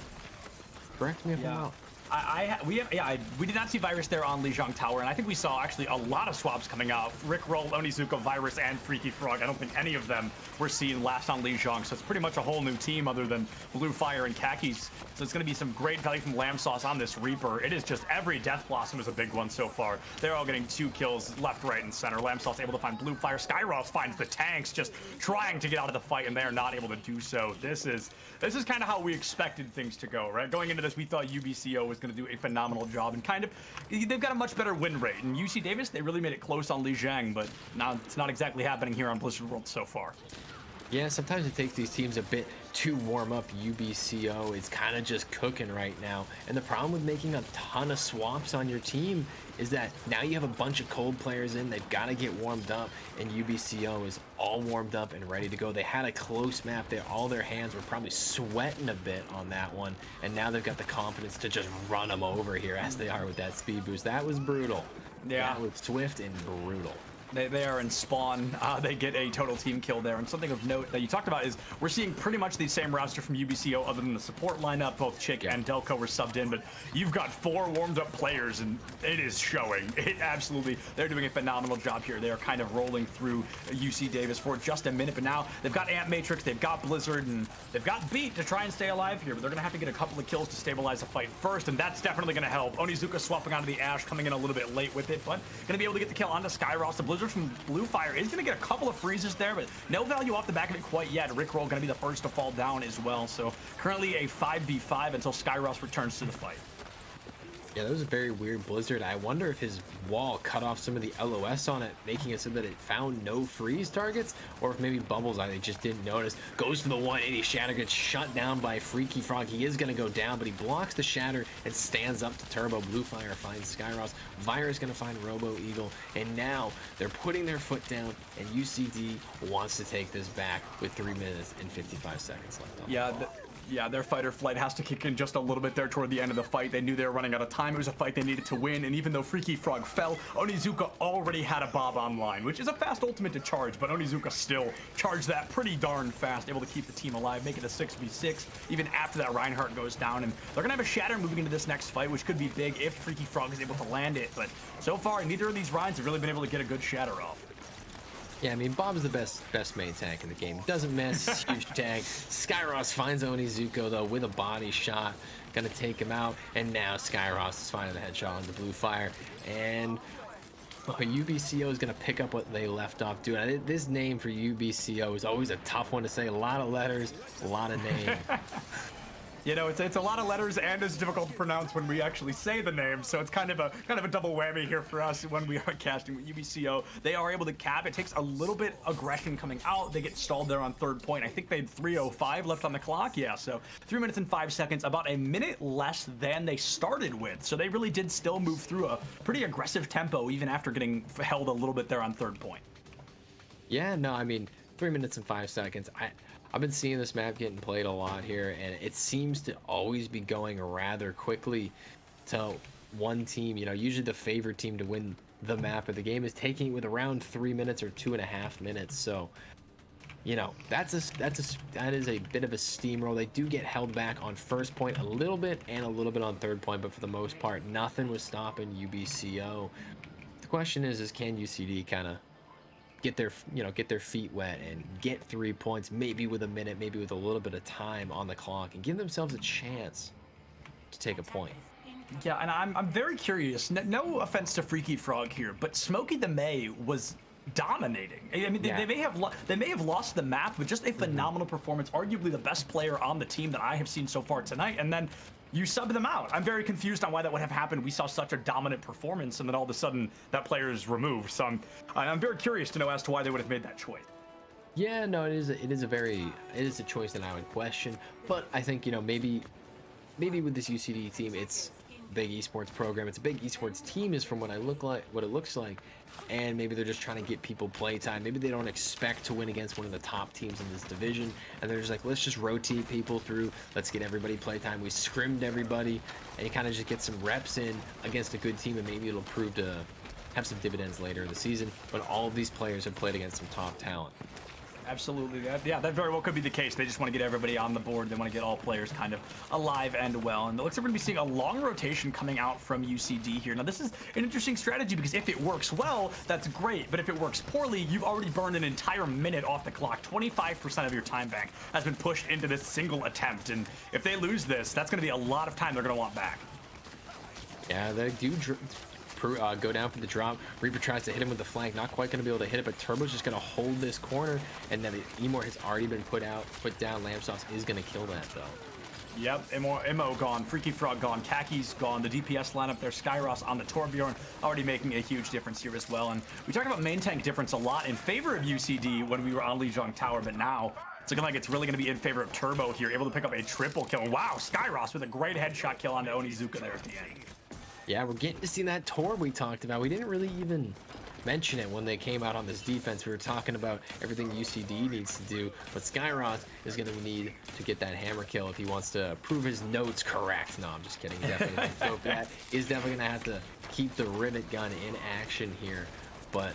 Correct me if I'm wrong. We did not see Virus there on Lijiang Tower, and I think we saw actually a lot of swaps coming out. Rickroll, Onizuka, Virus, and Freaky Frog. I don't think any of them were seen last on Lijiang, so it's pretty much a whole new team other than Blue Fire and Khakis. So it's going to be some great value from Lamb Sauce on this Reaper. It is just every Death Blossom is a big one so far. They're all getting 2 kills left, right, and center. Lamb Sauce able to find Blue Fire. Skyross finds the tanks, just trying to get out of the fight, and they are not able to do so. This is kind of how we expected things to go, right? Going into this, we thought UBCO was going to do a phenomenal job, and kind of they've got a much better win rate. And UC Davis, they really made it close on Lijiang, but now it's not exactly happening here on Blizzard World so far. Yeah, sometimes it takes these teams a bit to warm up. UBCO is kind of just cooking right now. And the problem with making a ton of swaps on your team is that now you have a bunch of cold players in. They've got to get warmed up, and UBCO is all warmed up and ready to go. They had a close map there. All their hands were probably sweating a bit on that one, and now they've got the confidence to just run them over here as they are with that speed boost. That was brutal. Yeah. That was swift and brutal. They are in spawn. They get a total team kill there. And something of note that you talked about is we're seeing pretty much the same roster from UBCO other than the support lineup. Both Chick and Delco were subbed in, but you've got 4 warmed up players, and it is showing. They're doing a phenomenal job here. They are kind of rolling through UC Davis for just a minute, but now they've got Ant Matrix, they've got Blizzard, and they've got Beat to try and stay alive here, but they're going to have to get a couple of kills to stabilize the fight first, and that's definitely going to help. Onizuka swapping onto the Ash, coming in a little bit late with it, but going to be able to get the kill onto Skyross. The Blizzard from Blue Fire is going to get a couple of freezes there, but no value off the back of it quite yet. Rickroll going to be the first to fall down as well, so currently a 5v5 until Skyross returns to the fight. Yeah, that was a very weird Blizzard. I wonder if his wall cut off some of the LOS on it, making it so that it found no freeze targets, or if maybe Bubbles they just didn't notice. Goes for the 180 shatter, gets shut down by Freaky Frog. He is going to go down, but he blocks the shatter and stands up to Turbo. Blue Fire finds Skyross. Virus going to find Robo Eagle, and now they're putting their foot down, and UCD wants to take this back with 3 minutes and 55 seconds left on the clock. Yeah, their fight or flight has to kick in just a little bit there toward the end of the fight. They knew they were running out of time. It was a fight they needed to win, and even though Freaky Frog fell, Onizuka already had a Bob online, which is a fast ultimate to charge, but Onizuka still charged that pretty darn fast, able to keep the team alive, make it a 6v6, even after that Reinhardt goes down, and they're going to have a shatter moving into this next fight, which could be big if Freaky Frog is able to land it, but so far, neither of these Rhines have really been able to get a good shatter off. Yeah, I mean, Bob is the best main tank in the game. Doesn't miss, huge tank. Skyross finds Onizuko, though, with a body shot. Gonna take him out, and now Skyross is finding the headshot on the Blue Fire. And UBCO is gonna pick up what they left off. Dude, this name for UBCO is always a tough one to say. A lot of letters, a lot of names. You know, it's a lot of letters, and it's difficult to pronounce when we actually say the name, so it's kind of a double whammy here for us when we are casting with UBCO. They are able to cap. It takes a little bit aggression coming out. They get stalled there on third point. I think they had 3:05 left on the clock. Yeah, so 3 minutes and 5 seconds, about a minute less than they started with. So they really did still move through a pretty aggressive tempo, even after getting held a little bit there on third point. Yeah, no, I mean, 3 minutes and 5 seconds. I've been seeing this map getting played a lot here, and it seems to always be going rather quickly to one team. You know, usually the favored team to win the map of the game is taking it with around 3 minutes or 2.5 minutes. So, you know, that is a bit of a steamroll. They do get held back on first point a little bit and a little bit on third point, but for the most part, nothing was stopping UBCO. The question is can UCD kind of get their feet wet and get 3 points, maybe with a minute, maybe with a little bit of time on the clock, and give themselves a chance to take a point. Yeah, and I'm very curious. No offense to Freaky Frog here, but Smokey the May was dominating. I mean, Yeah. they may have lost the map, but just a phenomenal performance. Arguably the best player on the team that I have seen so far tonight. And then you sub them out. I'm very confused on why that would have happened. We saw such a dominant performance, and then all of a sudden that player is removed. So I'm very curious to know as to why they would have made that choice. Yeah, no, it is a choice that I would question, but I think, you know, maybe with this UCD team, it's a big esports program, it's a big esports team is from what it looks like, and maybe they're just trying to get people playtime. Maybe they don't expect to win against one of the top teams in this division, and they're just like, let's just rotate people through, let's get everybody playtime. We scrimmed everybody, and you kind of just get some reps in against a good team, and maybe it'll prove to have some dividends later in the season. But all of these players have played against some top talent. Absolutely. Yeah, that very well could be the case. They just want to get everybody on the board. They want to get all players kind of alive and well. And it looks like we're going to be seeing a long rotation coming out from UCD here. Now, this is an interesting strategy because if it works well, that's great. But if it works poorly, you've already burned an entire minute off the clock. 25% of your time bank has been pushed into this single attempt. And if they lose this, that's going to be a lot of time they're going to want back. Yeah, they do go down for the drop. Reaper tries to hit him with the flank, not quite going to be able to hit it, but Turbo's just going to hold this corner, and then the Emor has already been put down. Lamb Sauce is going to kill that, though. Yep, Mo gone, Freaky Frog gone, Kaki's gone, the DPS lineup there, Skyros on the Torbjorn, already making a huge difference here as well. And we talked about main tank difference a lot in favor of UCD when we were on Lijiang Tower, but now it's looking like it's really going to be in favor of Turbo here, able to pick up a triple kill. Wow, Skyros with a great headshot kill onto Onizuka there at the end. Yeah, we're getting to see that Torb we talked about. We didn't really even mention it when they came out on this defense. We were talking about everything UCD needs to do, but Skyroth is going to need to get that hammer kill if he wants to prove his notes correct. No, I'm just kidding. Definitely. So that is definitely going to have to keep the rivet gun in action here, but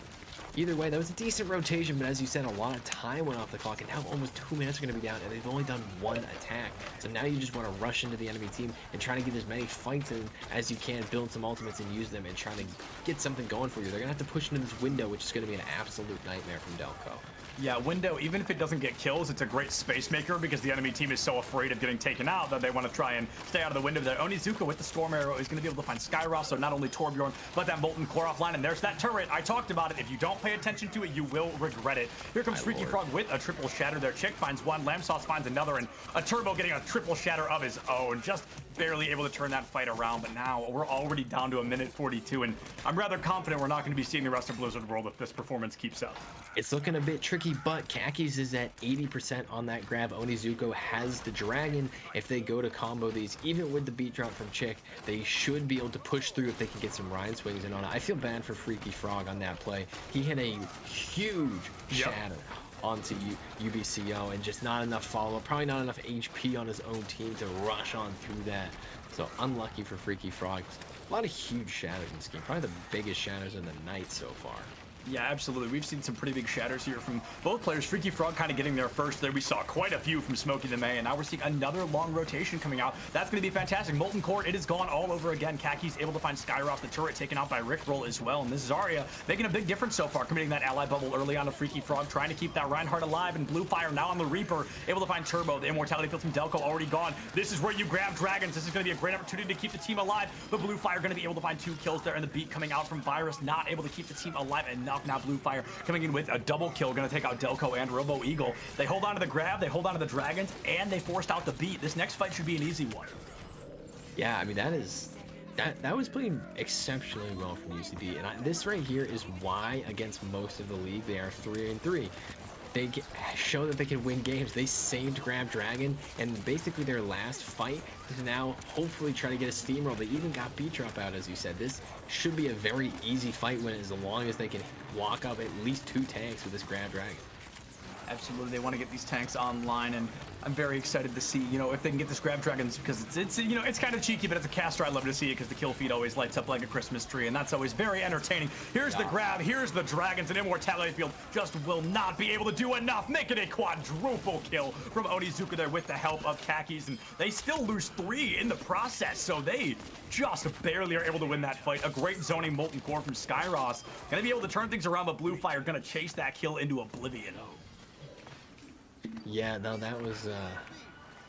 either way, that was a decent rotation, but as you said, a lot of time went off the clock, and now almost 2 minutes are going to be down, and they've only done one attack. So now you just want to rush into the enemy team and try to get as many fights in as you can, build some ultimates and use them and try to get something going for you. They're going to have to push into this window, which is going to be an absolute nightmare from Delco. Yeah, window, even if it doesn't get kills, it's a great space maker because the enemy team is so afraid of getting taken out that they want to try and stay out of the window there. Onizuka with the Storm Arrow is going to be able to find Skyros, so not only Torbjorn, but that Molten Core offline, and there's that turret. I talked about it. If you don't pay attention to it, you will regret it. Here comes Freaky Frog with a triple shatter there. Chick finds one, Lamb Sauce finds another, and a Turbo getting a triple shatter of his own. Just barely able to turn that fight around, but now we're already down to a minute 42, and I'm rather confident we're not going to be seeing the rest of Blizzard World if this performance keeps up. It's looking a bit tricky, but Kaki's is at 80% on that grab. Onizuko has the dragon. If they go to combo these, even with the beat drop from Chick, they should be able to push through if they can get some Ryan swings in on it. I feel bad for Freaky Frog on that play. He hit a huge shatter onto UBCO and just not enough follow-up, probably not enough HP on his own team to rush on through that. So unlucky for Freaky Frog. A lot of huge shatters in this game, probably the biggest shatters in the night so far. Yeah, absolutely. We've seen some pretty big shatters here from both players. Freaky Frog kind of getting there first there. We saw quite a few from Smokey the May, and now we're seeing another long rotation coming out. That's going to be fantastic. Molten Core, it is gone all over again. Kaki's able to find Skyrock, the turret taken out by Rickroll as well. And this is Zarya making a big difference so far, committing that ally bubble early on to Freaky Frog, trying to keep that Reinhardt alive. And Blue Fire now on the Reaper, able to find Turbo. The Immortality Field from Delco already gone. This is where you grab Dragons. This is going to be a great opportunity to keep the team alive. But Blue Fire going to be able to find 2 kills there, and the beat coming out from Virus, not able to keep the team alive enough. Now Blue Fire coming in with a double kill, going to take out Delco and Robo Eagle. They hold on to the grab, they hold on to the Dragons, and they forced out the beat. This next fight should be an easy one. Yeah, I mean, that was playing exceptionally well from UCD, and this right here is why against most of the league they are 3-3. They show that they can win games. They saved Grab Dragon, and basically their last fight is now hopefully try to get a steamroll. They even got beat drop out, as you said. This should be a very easy fight win as long as they can walk up at least 2 tanks with this Grab Dragon. Absolutely, they want to get these tanks online, and I'm very excited to see, you know, if they can get this Grab Dragons, because it's you know, it's kind of cheeky, but as a caster, I love to see it because the kill feed always lights up like a Christmas tree, and that's always very entertaining. Here's the grab, here's the Dragons, and Immortality Field just will not be able to do enough, making a quadruple kill from Onizuka there with the help of Kaki's, and they still lose 3 in the process, so they just barely are able to win that fight. A great zoning Molten Core from Skyros, gonna be able to turn things around, but Blue Fire gonna chase that kill into oblivion. Yeah, no, that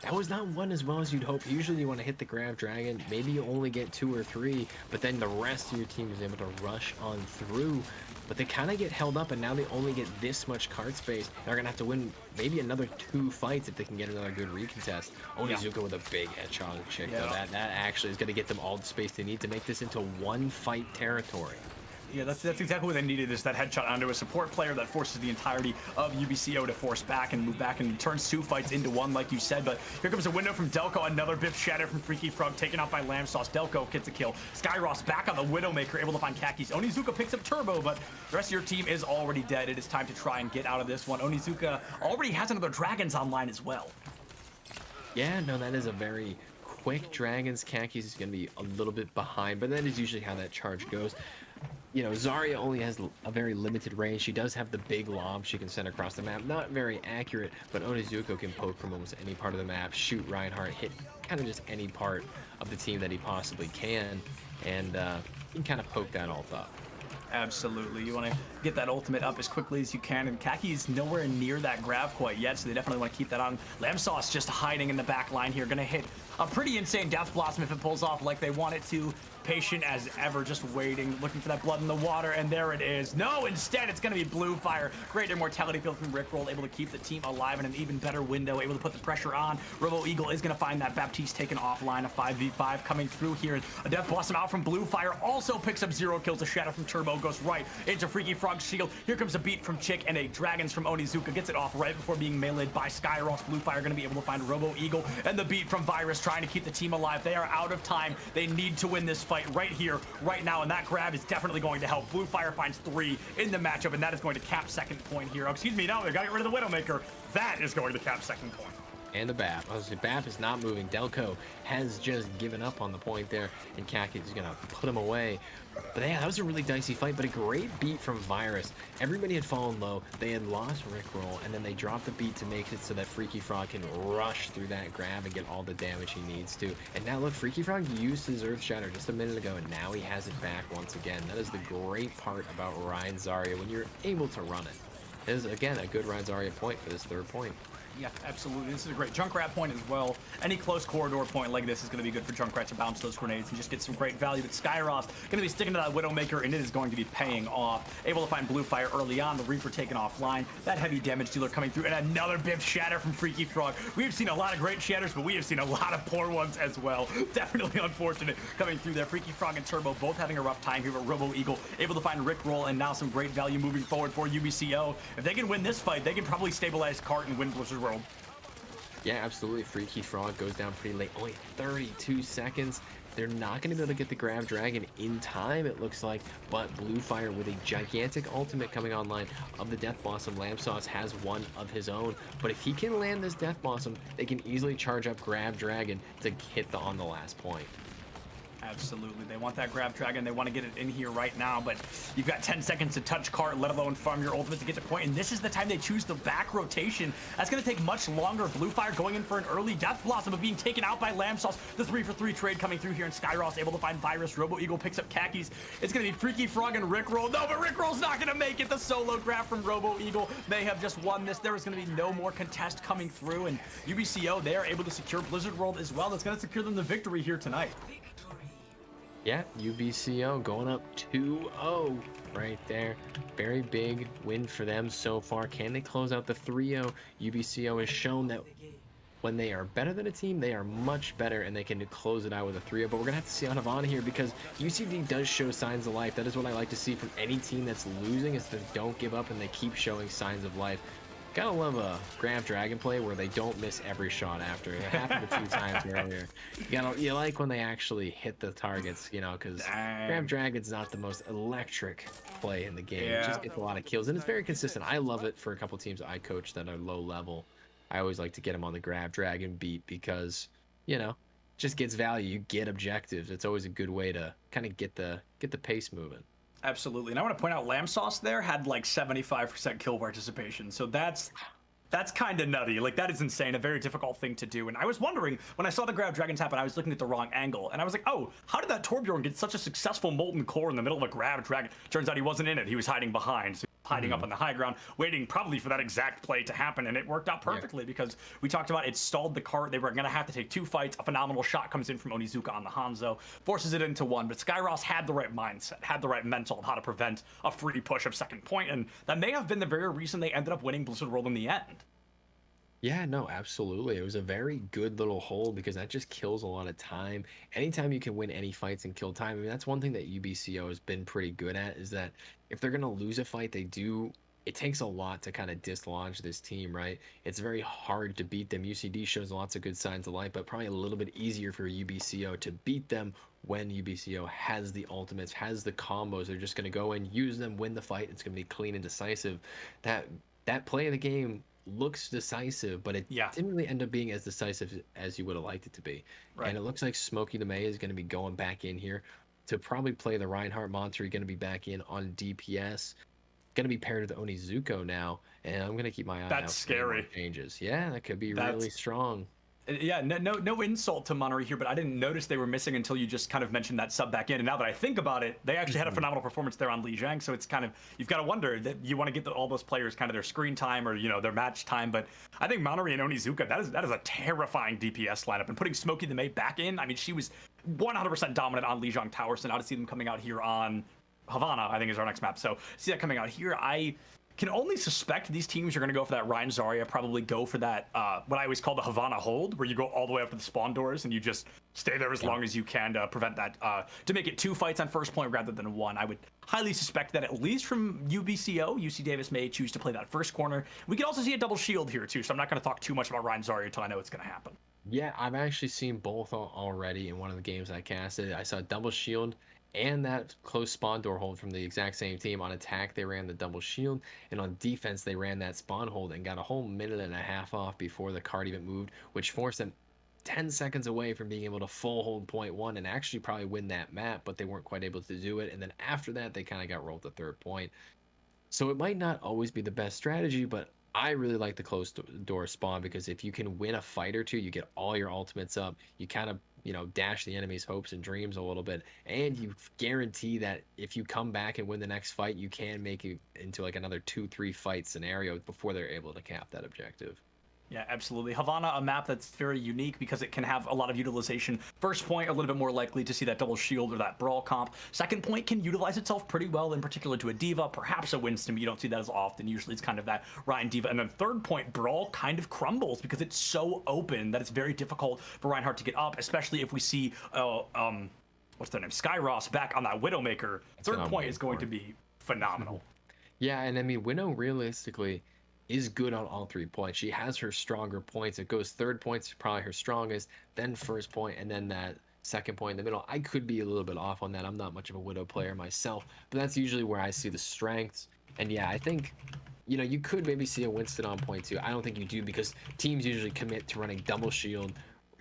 that was not one as well as you'd hope. Usually you want to hit the Grab Dragon, maybe you only get 2 or 3, but then the rest of your team is able to rush on through. But they kind of get held up, and now they only get this much card space. They're going to have to win maybe another 2 fights if they can get another good recontest. Onizuka with a big headshot on the chick, though. That actually is going to get them all the space they need to make this into 1-fight territory. Yeah, that's exactly what they needed, is that headshot onto a support player that forces the entirety of UBCO to force back and move back and turns 2 fights into 1, like you said. But here comes a window from Delco, another Biff Shatter from Freaky Frog, taken out by Lamb Sauce. Delco gets a kill. Skyross back on the Widowmaker, able to find Kakis. Onizuka picks up Turbo, but the rest of your team is already dead. It is time to try and get out of this one. Onizuka already has another Dragons online as well. Yeah, no, that is a very quick Dragons. Kakis is going to be a little bit behind, but that is usually how that charge goes. You know, Zarya only has a very limited range. She does have the big lob she can send across the map. Not very accurate, but Onizuka can poke from almost any part of the map, shoot Reinhardt, hit kind of just any part of the team that he possibly can, and he can kind of poke that ult up. Absolutely. You want to get that ultimate up as quickly as you can, and Kaki's nowhere near that grab quite yet, so they definitely want to keep that on. Lamb Sauce just hiding in the back line here, going to hit a pretty insane Death Blossom if it pulls off like they want it to. Patient as ever, just waiting, looking for that blood in the water, and there it is. No, instead it's going to be Blue Fire. Great immortality field from Rickroll, able to keep the team alive in an even better window, able to put the pressure on. Robo Eagle is going to find that Baptiste taken offline, a 5v5 coming through here. A Death Blossom out from Blue Fire, also picks up 0 kills. A Shadow from Turbo goes right into Freaky Frog's shield. Here comes a beat from Chick, and a Dragons from Onizuka gets it off right before being meleeed by Skyross. Blue Fire going to be able to find Robo Eagle, and the beat from Virus trying to keep the team alive. They are out of time. They need to win this fight right here, right now, and that grab is definitely going to help. Blue Fire finds 3 in the matchup, and that is going to cap second point here. Oh, excuse me, no, they gotta get rid of the Widowmaker. That is going to cap second point. And the BAP. I was saying, BAP is not moving. Delco has just given up on the point there, and Kaki is going to put him away. But yeah, that was a really dicey fight, but a great beat from Virus. Everybody had fallen low. They had lost Rickroll, and then they dropped the beat to make it so that Freaky Frog can rush through that grab and get all the damage he needs to. And now look, Freaky Frog used his Earth Shatter just a minute ago, and now he has it back once again. That is the great part about Ryan Zarya when you're able to run it. It is, again, a good Ryan Zarya point for this 3rd point. Yeah, absolutely. This is a great Junkrat point as well. Any close corridor point like this is going to be good for Junkrat to bounce those grenades and just get some great value. But Skyross going to be sticking to that Widowmaker, and it is going to be paying off. Able to find Blue Fire early on, the Reaper taken offline, that heavy damage dealer coming through, and another Biff Shatter from Freaky Frog. We have seen a lot of great shatters, but we have seen a lot of poor ones as well. Definitely unfortunate coming through there. Freaky Frog and Turbo both having a rough time here, but Robo Eagle able to find Rickroll, and now some great value moving forward for UBCO. If they can win this fight, they can probably stabilize Cart and win Blizzard World. Yeah, absolutely. Freaky Frog goes down pretty late. Only 32 seconds. They're not going to be able to get the Grab Dragon in time, it looks like, but Blue Fire with a gigantic ultimate coming online of the Death Blossom. Lamb Sauce has one of his own, but if he can land this Death Blossom, they can easily charge up Grab Dragon to hit on the last point. Absolutely. They want that Grab Dragon. They want to get it in here right now, but you've got 10 seconds to touch Cart, let alone farm your ultimate to get to point, and this is the time they choose the back rotation. That's going to take much longer. Blue Fire going in for an early Death Blossom, but being taken out by Lamb Sauce. The 3-for-3 trade coming through here, and Skyross able to find Virus. Robo Eagle picks up Kakis. It's going to be Freaky Frog and Rickroll. No, but Rickroll's not going to make it. The solo grab from Robo Eagle. They have just won this. There is going to be no more contest coming through, and UBCO, they are able to secure Blizzard World as well. That's going to secure them the victory here tonight. Yeah, UBCO going up 2-0 right there. Very big win for them so far. Can they close out the 3-0? UBCO has shown that when they are better than a team, they are much better, and they can close it out with a 3-0. But we're going to have to see on Havana here, because UCD does show signs of life. That is what I like to see from any team that's losing, is they don't give up and they keep showing signs of life. Gotta love a Grab Dragon play where they don't miss every shot after. It happened a few times earlier. You like when they actually hit the targets, you know, because Grab Dragon's not the most electric play in the game. It just gets a lot of kills, and it's very consistent. I love it for a couple teams I coach that are low level. I always like to get them on the Grab Dragon beat because, you know, it just gets value. You get objectives. It's always a good way to kind of get the pace moving. Absolutely. And I want to point out, Lamb Sauce there had like 75% kill participation. So that's kind of nutty. Like, that is insane. A very difficult thing to do. And I was wondering, when I saw the Grab Dragons happen, I was looking at the wrong angle. And I was like, oh, how did that Torbjorn get such a successful Molten Core in the middle of a Grab Dragon? Turns out he wasn't in it. He was hiding behind. So hiding up on the high ground, waiting probably for that exact play to happen, and it worked out perfectly because we talked about it stalled the cart. They were going to have to take 2 fights. A phenomenal shot comes in from Onizuka on the Hanzo, forces it into 1, but Skyros had the right mindset, had the right mental of how to prevent a free push of second point, and that may have been the very reason they ended up winning Blizzard World in the end. Yeah, no, absolutely. It was a very good little hold because that just kills a lot of time. Anytime you can win any fights and kill time, I mean, that's one thing that UBCO has been pretty good at, is that if they're going to lose a fight, it takes a lot to kind of dislodge this team, right? It's very hard to beat them. UCD shows lots of good signs of life, but probably a little bit easier for UBCO to beat them when UBCO has the ultimates, has the combos. They're just going to go in, use them, win the fight. It's going to be clean and decisive. That play of the game looks decisive, but it didn't really end up being as decisive as you would have liked it to be. Right. And it looks like Smokey the May is going to be going back in here to probably play the Reinhardt monster. He's going to be back in on DPS. Going to be paired with Onizuko now, and I'm going to keep my eye out. That's scary. For changes. Yeah, that could be really strong. Yeah, no insult to Monterey here, but I didn't notice they were missing until you just kind of mentioned that sub back in. And now that I think about it, they actually had a phenomenal performance there on Li Jiang. So it's kind of, you've got to wonder that you want to get all those players kind of their screen time or, their match time. But I think Monterey and Onizuka, that is a terrifying DPS lineup. And putting Smokey the May back in, I mean, she was 100% dominant on Li Jiang Tower. So now to see them coming out here on Havana, I think is our next map. So see that coming out here, I can only suspect these teams are going to go for that Ryan Zarya, probably go for that, what I always call the Havana hold, where you go all the way up to the spawn doors and you just stay there as long as you can to prevent that, to make it 2 fights on first point rather than 1. I would highly suspect that at least from UBCO, UC Davis may choose to play that first corner. We could also see a double shield here too, so I'm not going to talk too much about Ryan Zarya until I know it's going to happen. Yeah, I've actually seen both already in one of the games I casted. I saw double shield and that close spawn door hold from the exact same team. On attack, they ran the double shield, and on defense, they ran that spawn hold and got a whole minute and a half off before the card even moved, which forced them 10 seconds away from being able to full hold point 1 and actually probably win that map, but they weren't quite able to do it. And then after that, they kind of got rolled to third point. So it might not always be the best strategy, but I really like the close door spawn, because if you can win a fight or two, you get all your ultimates up, you kind of dash the enemy's hopes and dreams a little bit, and you guarantee that if you come back and win the next fight, you can make it into like another 2-3 fight scenario before they're able to cap that objective. Yeah, absolutely. Havana, a map that's very unique because it can have a lot of utilization. First point, a little bit more likely to see that double shield or that brawl comp. Second point can utilize itself pretty well, in particular to a Diva, perhaps a Winston. You don't see that as often. Usually it's kind of that Ryan Diva. And then third point, brawl kind of crumbles because it's so open that it's very difficult for Reinhardt to get up, especially if we see, what's their name? Skyros back on that Widowmaker. Third point is going to be phenomenal. Yeah, and I mean, Winnow realistically is good on all 3 points. She has her stronger points. It goes third point's probably her strongest, then first point, and then that second point in the middle. I could be a little bit off on that. I'm not much of a Widow player myself, but that's usually where I see the strengths. And yeah, I think, you could maybe see a Winston on point 2. I don't think you do, because teams usually commit to running double shield,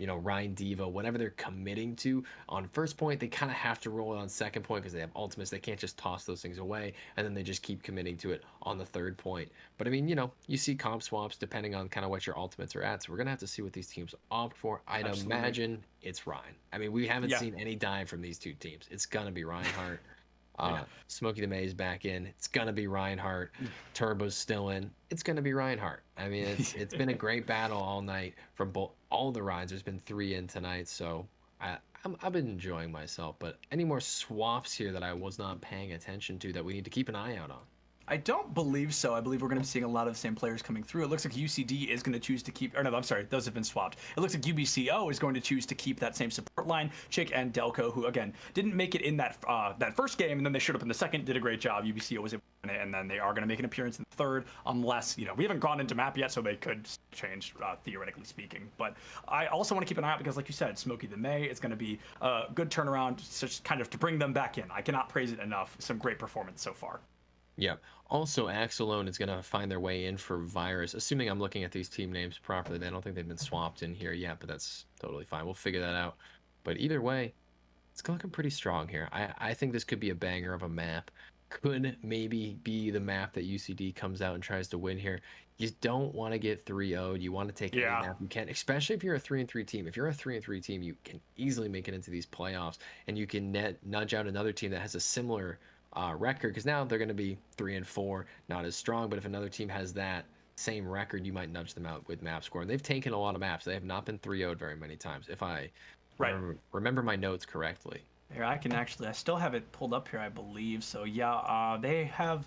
Ryan Diva, whatever they're committing to on first point, they kind of have to roll it on second point because they have ultimates. They can't just toss those things away, and then they just keep committing to it on the third point. But I mean, you see comp swaps depending on kind of what your ultimates are at. So we're going to have to see what these teams opt for. I'd imagine it's Ryan. I mean, we haven't seen any dive from these two teams. It's going to be Reinhardt. Smokey the May is back in. It's gonna be Reinhardt. Turbo's still in. It's gonna be Reinhardt. I mean, it's been a great battle all night from all the rides. There's been 3 in tonight, so I've been enjoying myself. But any more swaps here that I was not paying attention to that we need to keep an eye out on? I don't believe so. I believe we're going to be seeing a lot of the same players coming through. It looks like UCD is going to choose to keep, or no, I'm sorry, those have been swapped. It looks like UBCO is going to choose to keep that same support line. Chick and Delco, who again didn't make it in that first game, and then they showed up in the second, did a great job. UBCO was able to win it, and then they are going to make an appearance in the third, unless we haven't gone into map yet, so they could change theoretically speaking. But I also want to keep an eye out because, like you said, Smokey the May is going to be a good turnaround, just kind of to bring them back in. I cannot praise it enough. Some great performance so far. Yep. Also, Axelone is going to find their way in for Virus, assuming I'm looking at these team names properly. I don't think they've been swapped in here yet, but that's totally fine. We'll figure that out. But either way, it's looking pretty strong here. I think this could be a banger of a map. Could maybe be the map that UCD comes out and tries to win here. You don't want to get 3-0'd. You want to take any map you can, especially if you're a 3-3 team. If you're a 3-3 team, you can easily make it into these playoffs, and you can nudge out another team that has a similar record, because now they're going to be 3-4, not as strong. But if another team has that same record, you might nudge them out with map score. And they've taken a lot of maps. They have not been 3-0'd very many times, if I remember my notes correctly. Here, I still have it pulled up here, I believe. So yeah, they have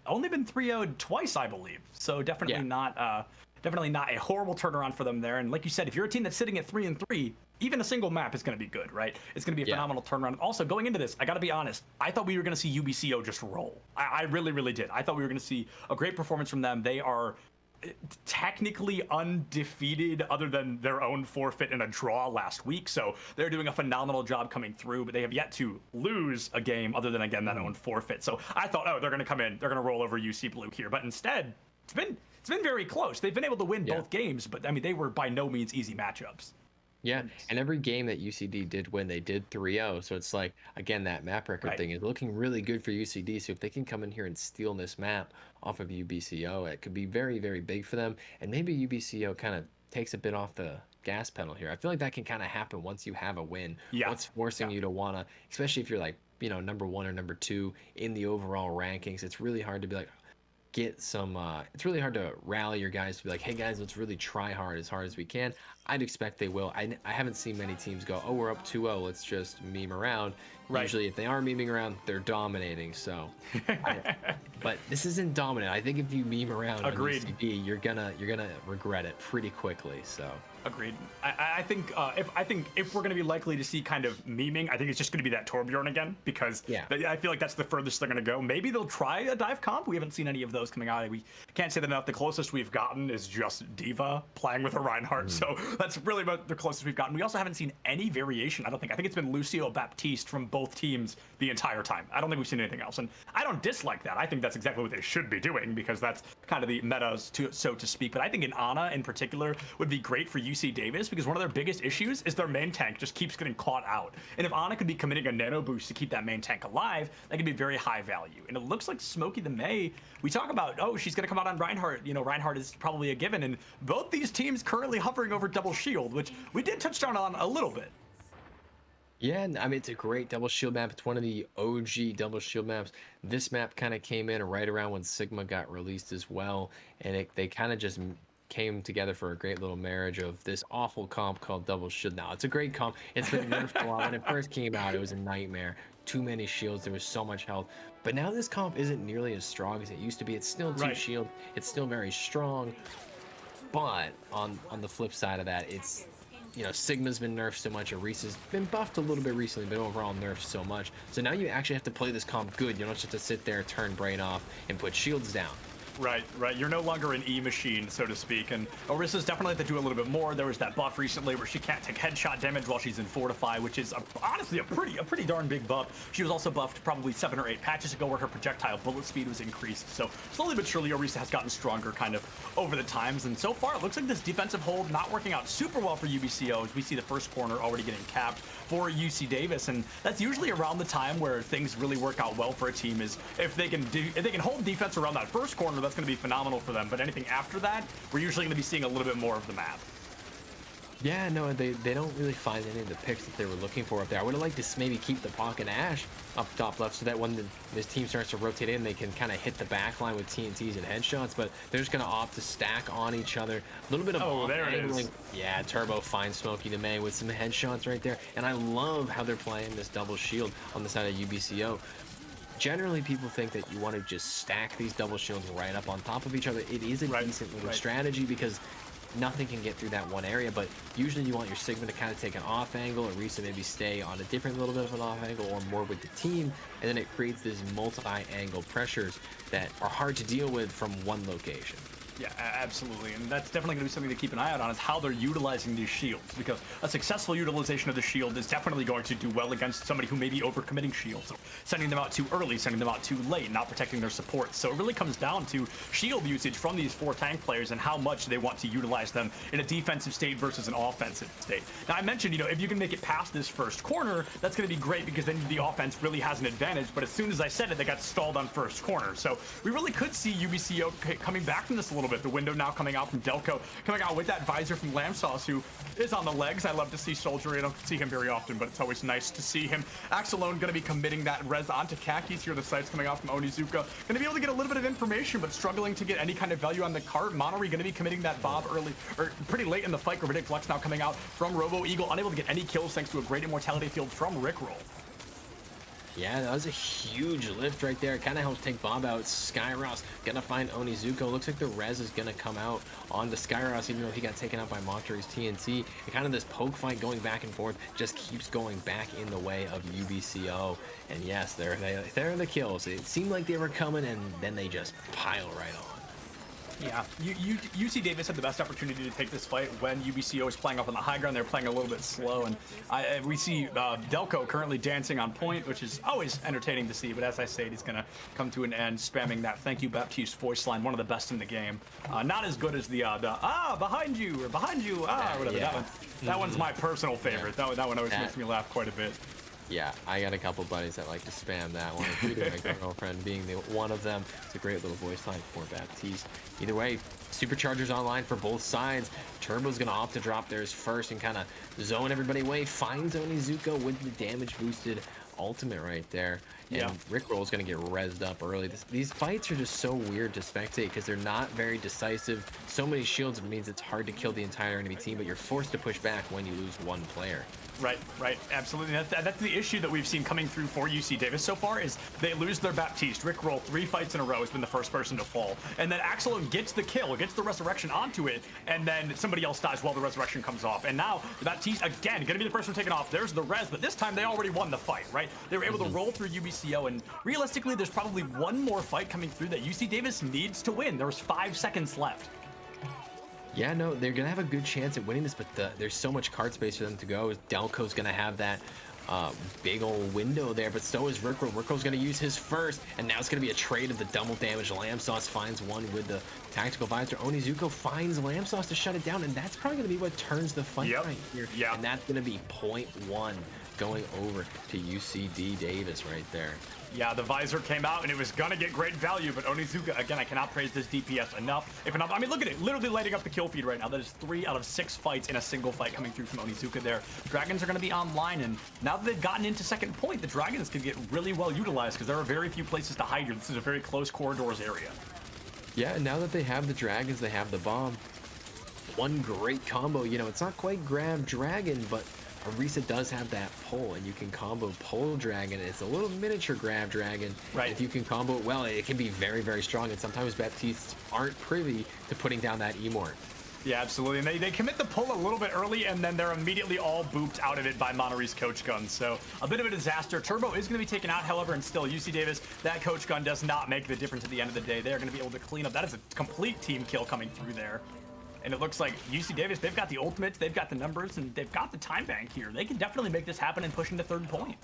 only been 3-0'd twice, I believe. So definitely not a horrible turnaround for them there. And like you said, if you're a team that's sitting at 3-3, even a single map is going to be good, right? It's going to be a phenomenal turnaround. Also, going into this, I got to be honest, I thought we were going to see UBCO just roll. I really, really did. I thought we were going to see a great performance from them. They are technically undefeated other than their own forfeit and a draw last week, so they're doing a phenomenal job coming through, but they have yet to lose a game other than, again, that own forfeit. So I thought, oh, they're going to come in, they're going to roll over UC Blue here, but instead it's been very close. They've been able to win both games, but I mean, they were by no means easy matchups. Yeah, and every game that UCD did win, they did 3-0. So it's like, again, that map record thing is looking really good for UCD. So if they can come in here and steal this map off of UBCO, it could be very, very big for them. And maybe UBCO kind of takes a bit off the gas pedal here. I feel like that can kind of happen once you have a win. Yeah. What's forcing you to want to, especially if you're like, you know, number 1 or number 2 in the overall rankings, it's really hard to be like, it's really hard to rally your guys to be like, hey guys, let's really try hard as we can. I'd expect they will. I haven't seen many teams go, oh, we're up 2-0, let's just meme around. Usually if they are memeing around, they're dominating. So but this isn't dominant. I think if you meme around on UCD, you're gonna regret it pretty quickly. So agreed. I think if we're going to be likely to see kind of memeing, I think it's just going to be that Torbjorn again, because I feel like that's the furthest they're going to go. Maybe they'll try a dive comp. We haven't seen any of those coming out. We can't say that enough. The closest we've gotten is just Diva playing with a Reinhardt. So that's really about the closest we've gotten. We also haven't seen any variation. I think it's been Lucio Baptiste from both teams the entire time. I don't think we've seen anything else. And I don't dislike that. I think that's exactly what they should be doing, because that's kind of the meta, so to speak. But I think an Ana in particular would be great for UC Davis, because one of their biggest issues is their main tank just keeps getting caught out. And if Ana could be committing a nano boost to keep that main tank alive, that could be very high value. And it looks like Smokey the May, we talk about, oh, she's going to come out on Reinhardt. You know, Reinhardt is probably a given. And both these teams currently hovering over double shield, which we did touch on a little bit. Yeah, I mean, it's a great double shield map. It's one of the OG double shield maps. This map kind of came in right around when Sigma got released as well, and they kind of just came together for a great little marriage of this awful comp called double shield. Now, it's a great comp. It's been nerfed a lot. When it first came out, it was a nightmare. Too many shields. There was so much health. But now this comp isn't nearly as strong as it used to be. It's still 2 shield. It's still very strong. But on the flip side of that, it's, you know, Sigma's been nerfed so much. Arisa's been buffed a little bit recently, but overall nerfed so much. So now you actually have to play this comp good. You don't just have to sit there, turn brain off, and put shields down. Right. You're no longer an E machine, so to speak. And Orisa's definitely had to do a little bit more. There was that buff recently where she can't take headshot damage while she's in Fortify, which is honestly a pretty darn big buff. She was also buffed probably 7 or 8 patches ago, where her projectile bullet speed was increased. So slowly but surely, Orisa has gotten stronger kind of over the times. And so far, it looks like this defensive hold not working out super well for UBCO, as we see the first corner already getting capped for UC Davis. And that's usually around the time where things really work out well for a team, is if they can hold defense around that first corner, that's going to be phenomenal for them. But anything after that, we're usually going to be seeing a little bit more of the map. Yeah, no, they don't really find any of the picks that they were looking for up there. I would have liked to maybe keep the Pocket Ash up top left, so that when this team starts to rotate in, they can kind of hit the back line with TNTs and headshots, but they're just going to opt to stack on each other. A little bit of there it is. Yeah, Turbo finds Smokey the May with some headshots right there. And I love how they're playing this double shield on the side of UBCO. Generally, people think that you want to just stack these double shields right up on top of each other. It is a decent little strategy, because nothing can get through that one area, but usually you want your Sigma to kind of take an off angle, or Orisa maybe stay on a different little bit of an off angle, or more with the team, and then it creates these multi-angle pressures that are hard to deal with from one location. Yeah, absolutely. And that's definitely going to be something to keep an eye out on, is how they're utilizing these shields, because a successful utilization of the shield is definitely going to do well against somebody who may be overcommitting shields, sending them out too early, sending them out too late, not protecting their supports. So it really comes down to shield usage from these 4 tank players and how much they want to utilize them in a defensive state versus an offensive state. Now, I mentioned, you know, if you can make it past this first corner, that's going to be great, because then the offense really has an advantage. But as soon as I said it, they got stalled on first corner. So we really could see UBCO coming back from this a little bit. The window now coming out from Delco, coming out with that visor from Lamsauce, who is on the legs. I love to see Soldier. I don't see him very often, but it's always nice to see him. Axelone going to be committing that res onto Khakis here. The sights coming out from Onizuka. Going to be able to get a little bit of information, but struggling to get any kind of value on the cart. Monterey going to be committing that Bob early, or pretty late in the fight. Gravitic Flex now coming out from Robo Eagle, unable to get any kills thanks to a great immortality field from Rickroll. Yeah, that was a huge lift right there. It kind of helps take Bob out. Skyros gonna find Onizuka. Looks like the res is gonna come out on the Skyros, even though he got taken out by Monterey's TNT. And kind of this poke fight going back and forth just keeps going back in the way of UBCO. And yes, there are the kills. It seemed like they were coming, and then they just pile right on. Yeah, UC Davis had the best opportunity to take this fight when UBCO was playing up on the high ground. They're playing a little bit slow, and we see Delco currently dancing on point, which is always entertaining to see. But as I say, he's going to come to an end spamming that "Thank you, Baptiste" voice line, one of the best in the game. Not as good as the behind you, or behind you, whatever. Yeah. That one's my personal favorite. That one always makes me laugh quite a bit. Yeah, I got a couple buddies that like to spam that one, including my girlfriend being one of them. It's a great little voice line for Baptiste. Either way, Superchargers online for both sides. Turbo's going to opt to drop theirs first and kind of zone everybody away. Finds Onizuka with the damage boosted ultimate right there. And Rickroll's going to get rezzed up early. These fights are just so weird to spectate because they're not very decisive. So many shields, it means it's hard to kill the entire enemy team, but you're forced to push back when you lose one player. Right, absolutely. That's the issue that we've seen coming through for UC Davis so far is they lose their Baptiste. Rickroll 3 fights in a row has been the first person to fall. And then Axelone gets the kill, gets the resurrection onto it, and then somebody else dies while the resurrection comes off. And now Baptiste, again, going to be the first one taken off. There's the res, but this time they already won the fight, right? They were able to roll through UBCO, and realistically, there's probably one more fight coming through that UC Davis needs to win. There's 5 seconds left. Yeah, no, they're going to have a good chance at winning this, but there's so much card space for them to go. Delco's going to have that big old window there, but so is Rickroll. Rickroll's going to use his first, and now it's going to be a trade of the double damage. Lamsauce finds one with the tactical visor. Onizuka finds Lamsauce to shut it down, and that's probably going to be what turns the fight right here. Yeah. And that's going to be 0.1 going over to UCD Davis right there. Yeah, the visor came out, and it was going to get great value, but Onizuka, again, I cannot praise this DPS enough. I mean, look at it, literally lighting up the kill feed right now. That is 3 out of 6 fights in a single fight coming through from Onizuka there. Dragons are going to be online, and now that they've gotten into second point, the Dragons can get really well utilized because there are very few places to hide here. This is a very close corridors area. Yeah, and now that they have the Dragons, they have the bomb. One great combo, you know, it's not quite grab dragon, but Arisa does have that pole, and you can combo pole dragon. It's a little miniature grab dragon. Right. If you can combo it well, it can be very, very strong, and sometimes Baptistes aren't privy to putting down that Emort. Yeah, absolutely. And they commit the pull a little bit early, and then they're immediately all booped out of it by Monterey's coach gun. So a bit of a disaster. Turbo is going to be taken out, however, and still UC Davis, that coach gun does not make the difference at the end of the day. They're going to be able to clean up. That is a complete team kill coming through there. And it looks like UC Davis, they've got the ultimates, they've got the numbers, and they've got the time bank here. They can definitely make this happen and push into third point.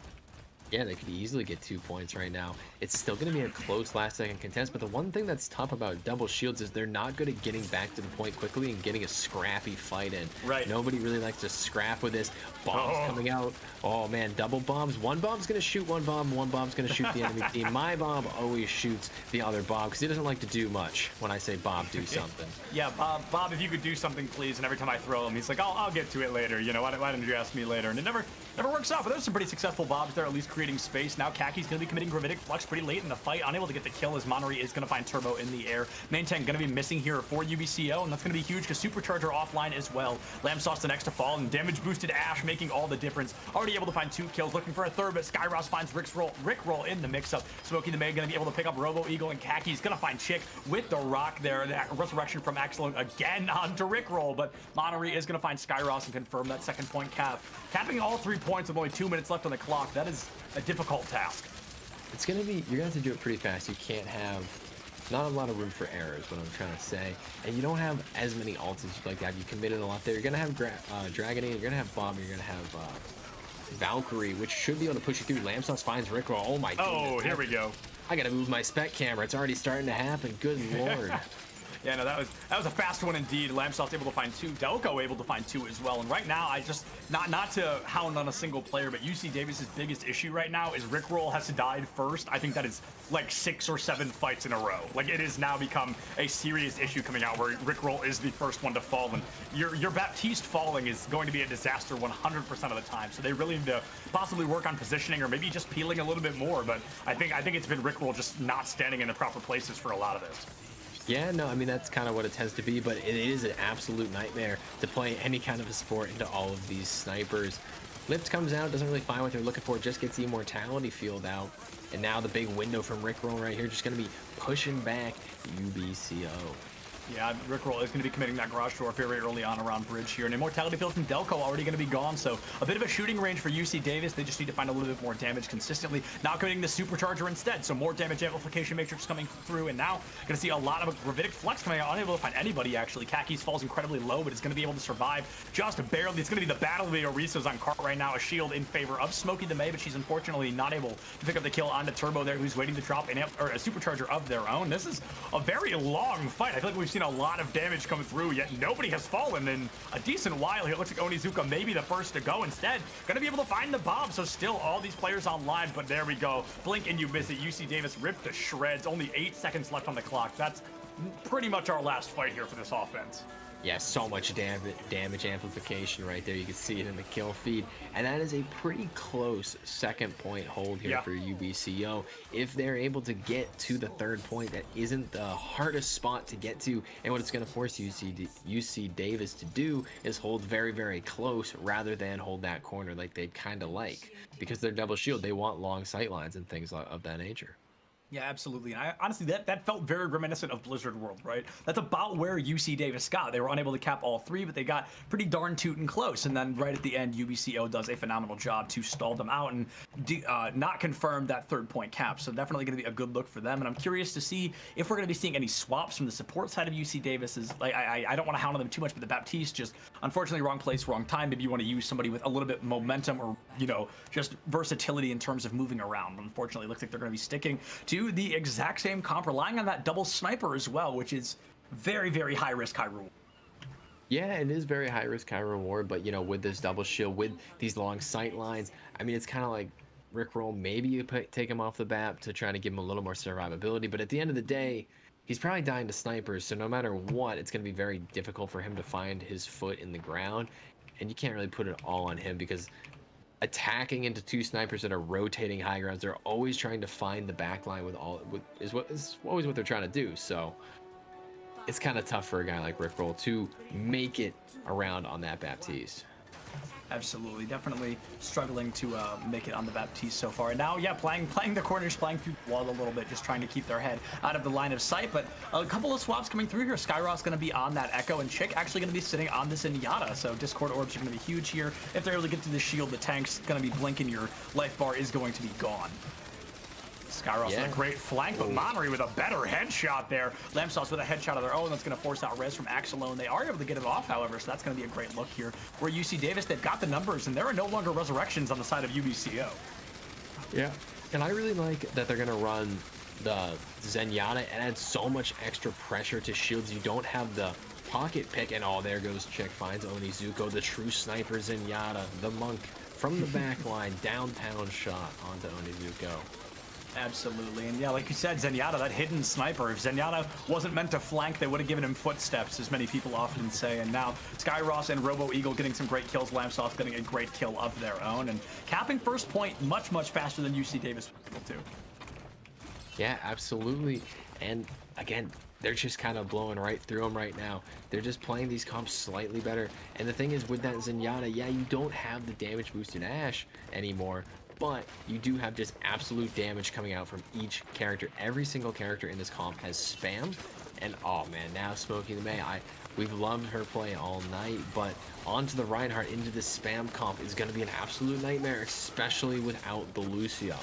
Yeah, they could easily get 2 points right now. It's still going to be a close last-second contest, but the one thing that's tough about double shields is they're not good at getting back to the point quickly and getting a scrappy fight in. Right. Nobody really likes to scrap with this. Bombs coming out. Oh, man, double bombs. One bomb's going to shoot one bomb's going to shoot the enemy team. My bomb always shoots the other bomb because he doesn't like to do much when I say, Bob, do something. Yeah, Bob, if you could do something, please. And every time I throw him, he's like, I'll get to it later. You know, why didn't you ask me later? And it never works out, but there's some pretty successful Bobs there, at least creating space. Now Kaki's going to be committing Gravitic Flux pretty late in the fight, unable to get the kill as Monterey is going to find Turbo in the air. Main tank going to be missing here for UBCO, and that's going to be huge because Supercharger offline as well. Lamsauce the next to fall, and damage boosted Ash making all the difference. Already able to find 2 kills, looking for a third, but Skyros finds Rickroll in the mix-up. Smokey the May going to be able to pick up Robo Eagle, and Kaki's going to find Chick with the rock there. That resurrection from Axelone again onto Rickroll, but Monterey is going to find Skyros and confirm that second point cap. Capping all 3 points with only 2 minutes left on the clock, that is a difficult task. It's going to be, you're going to have to do it pretty fast. You can't have, not a lot of room for errors, what I'm trying to say. And you don't have as many ults as you'd like to have. You committed a lot there. You're going to have Dragonade, you're going to have Bomb, you're going to have Valkyrie, which should be able to push you through. Lamsauce finds Rickroll. Oh my goodness. Oh, here we go. I got to move my spec camera. It's already starting to happen. Good lord. Yeah, no, that was a fast one indeed. Lamsoft's able to find 2. Delco able to find 2 as well. And right now, I just not to hound on a single player, but UC Davis's biggest issue right now is Rickroll has died first. I think that is like 6 or 7 fights in a row. Like it has now become a serious issue coming out where Rickroll is the first one to fall, and your Baptiste falling is going to be a disaster 100% of the time. So they really need to possibly work on positioning or maybe just peeling a little bit more. But I think it's been Rickroll just not standing in the proper places for a lot of this. Yeah, no, I mean, that's kind of what it tends to be, but it is an absolute nightmare to play any kind of a sport into all of these snipers. Lift comes out, doesn't really find what they're looking for, just gets the immortality field out. And now the big window from Rickroll right here, just going to be pushing back UBCO. Yeah, Rickroll is going to be committing that garage door very early on around bridge here. And immortality field from Delco already going to be gone, so a bit of a shooting range for UC Davis. They just need to find a little bit more damage consistently. Now committing the supercharger instead, so more damage amplification matrix coming through. And now going to see a lot of gravitic flex coming out, unable to find anybody actually. Kakis falls incredibly low, but it's going to be able to survive just barely. It's going to be the battle of the Orisos on cart right now. A shield in favor of Smokey the May, but she's unfortunately not able to pick up the kill onto Turbo there, who's waiting to drop a supercharger of their own. This is a very long fight. I feel like we've seen a lot of damage come through, yet nobody has fallen in a decent while here. It looks like Onizuka may be the first to go. Instead, gonna be able to find the bomb, so still all these players online, but there we go. Blink and you miss it. UC Davis ripped to shreds. Only 8 seconds left on the clock. That's pretty much our last fight here for this offense. Yeah, so much damage amplification right there. You can see it in the kill feed. And that is a pretty close second point hold here for UBCO. If they're able to get to the third point, that isn't the hardest spot to get to. And what it's going to force UC Davis to do is hold very, very close rather than hold that corner like they'd kind of like. Because they're double shield, they want long sight lines and things of that nature. Yeah, absolutely. And honestly, that felt very reminiscent of Blizzard World, right? That's about where UC Davis got. They were unable to cap all 3, but they got pretty darn tootin' close. And then right at the end, UBCO does a phenomenal job to stall them out and not confirm that third point cap. So definitely going to be a good look for them. And I'm curious to see if we're going to be seeing any swaps from the support side of UC Davis. Like, I don't want to hound on them too much, but the Baptiste just unfortunately wrong place, wrong time. Maybe you want to use somebody with a little bit momentum or, you know, just versatility in terms of moving around. Unfortunately, it looks like they're going to be sticking to the exact same comp, relying on that double sniper as well, which is very, very high risk, high reward. Yeah, it is very high risk, high reward, but you know, with this double shield, with these long sight lines, I mean, it's kind of like Rickroll. Maybe you take him off the bat to try to give him a little more survivability, but at the end of the day, he's probably dying to snipers, so no matter what, it's going to be very difficult for him to find his foot in the ground, and you can't really put it all on him because attacking into 2 snipers that are rotating high grounds, they're always trying to find the back line is always what they're trying to do. So it's kind of tough for a guy like Rickroll to make it around on that Baptiste. Absolutely, definitely struggling to make it on the Baptiste so far. And now, yeah, playing the corners, playing through the wall a little bit, just trying to keep their head out of the line of sight. But a couple of swaps coming through here. Skyrock's going to be on that Echo, and Chick actually going to be sitting on this Zenyatta. So Discord orbs are going to be huge here. If they're able to get to the shield, the tank's going to be blinking. Your life bar is going to be gone. Skyrock's with a great flank, but Monnery with a better headshot there. Lamsauce with a headshot of their own. That's going to force out res from Axelone. They are able to get it off, however, so that's going to be a great look here. Where UC Davis, they've got the numbers, and there are no longer resurrections on the side of UBCO. Yeah, and I really like that they're going to run the Zenyatta. It adds so much extra pressure to shields. You don't have the pocket pick, and there goes Chick, finds Onizuko, the true sniper Zenyatta, the monk from the back line, downtown shot onto Onizuko. Absolutely, and yeah, like you said, Zenyatta, that hidden sniper. If Zenyatta wasn't meant to flank, they would have given him footsteps, as many people often say. And now Skyross and Robo Eagle getting some great kills. Lamsoft getting a great kill of their own, and capping first point much, much faster than UC Davis was able to. Yeah, absolutely. And again, they're just kind of blowing right through them right now. They're just playing these comps slightly better. And the thing is, with that Zenyatta, yeah, you don't have the damage boosted Ash anymore, but you do have just absolute damage coming out from each character. Every single character in this comp has spam, and oh man, now Smokey the May, we've loved her play all night, but onto the Reinhardt into this spam comp is going to be an absolute nightmare, especially without the Lucio.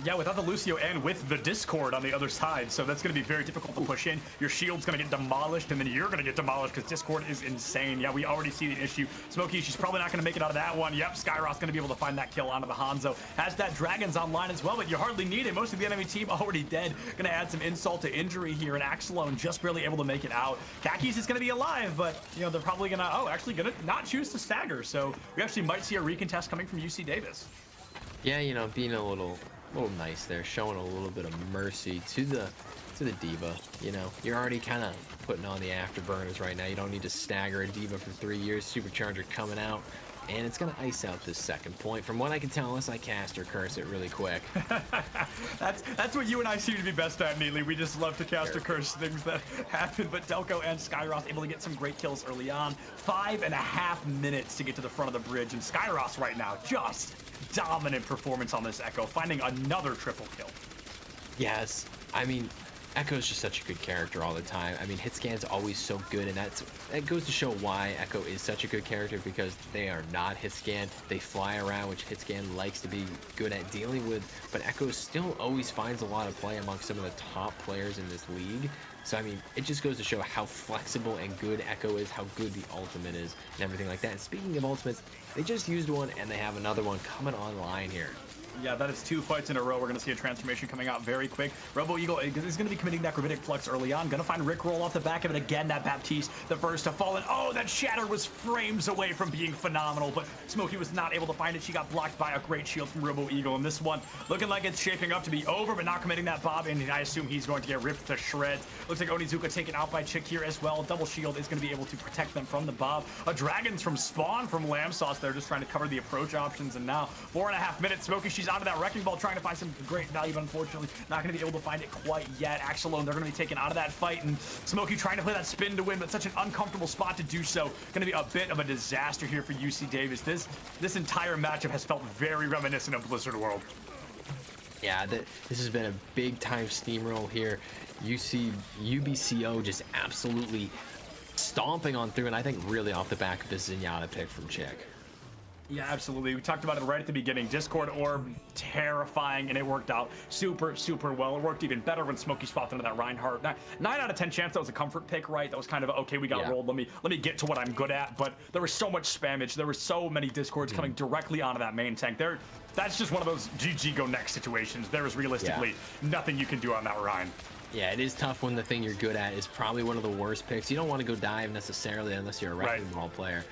Yeah, without the Lucio and with the Discord on the other side, so that's going to be very difficult to push in. Your shield's going to get demolished, and then you're going to get demolished because Discord is insane. Yeah, we already see the issue. Smokey, she's probably not going to make it out of that one. Yep, Skyrock's going to be able to find that kill onto the Hanzo. Has that Dragon's online as well, but you hardly need it. Most of the enemy team already dead. Going to add some insult to injury here, and Axelone just barely able to make it out. Khakis is going to be alive, but, you know, they're probably going to, actually going to not choose to stagger, so we actually might see a recontest coming from UC Davis. Yeah, you know, being a little nice there, showing a little bit of mercy to the diva. You know, you're already kind of putting on the afterburners right now. You don't need to stagger a diva for 3 years. Supercharger coming out, and it's gonna ice out this second point. From what I can tell, unless I cast or curse it really quick. That's what you and I seem to be best at, Neely. We just love to cast or curse things that happen. But Delco and Skyross able to get some great kills early on. 5.5 minutes to get to the front of the bridge, and Skyross right now just dominant performance on this Echo, finding another triple kill. Yes, I mean, Echo's just such a good character all the time. I mean, hit scan's always so good, and that goes to show why Echo is such a good character, because they are not hit scan. They fly around, which hit scan likes to be good at dealing with, but Echo still always finds a lot of play among some of the top players in this league. So, I mean, it just goes to show how flexible and good Echo is, how good the ultimate is, and everything like that. And speaking of ultimates, they just used one, and they have another one coming online here. Yeah, that is 2 fights in a row. We're going to see a transformation coming out very quick. Robo Eagle is going to be committing Necromantic Flux early on. Going to find Rickroll off the back of it again. That Baptiste, the first to fall in. Oh, that Shatter was frames away from being phenomenal, but Smokey was not able to find it. She got blocked by a great shield from Robo Eagle. And this one looking like it's shaping up to be over, but not committing that Bob, and I assume he's going to get ripped to shreds. Looks like Onizuka taken out by Chick here as well. Double shield is going to be able to protect them from the Bob. A Dragons from Spawn from Lamb Sauce there, just trying to cover the approach options. And now 4.5 minutes. Smokey, she's onto that Wrecking Ball, trying to find some great value, but unfortunately not going to be able to find it quite yet. Axelone, they're going to be taken out of that fight, and Smokey trying to play that spin to win, but such an uncomfortable spot to do so. Going to be a bit of a disaster here for UC Davis. This entire matchup has felt very reminiscent of Blizzard World. Yeah, this has been a big time steamroll here. UBCO just absolutely stomping on through, and I think really off the back of the Zenyatta pick from Chick. Yeah, absolutely. We talked about it right at the beginning. Discord Orb, terrifying, and it worked out super, super well. It worked even better when Smokey swapped into that Reinhardt. 9 out of 10 chance that was a comfort pick, right? That was kind of, okay, we got rolled. Let me get to what I'm good at. But there was so much spammage. There were so many Discords coming directly onto that main tank. That's just one of those GG go next situations. There is realistically nothing you can do on that Rein. Yeah, it is tough when the thing you're good at is probably one of the worst picks. You don't want to go dive necessarily unless you're a Wrecking Ball player.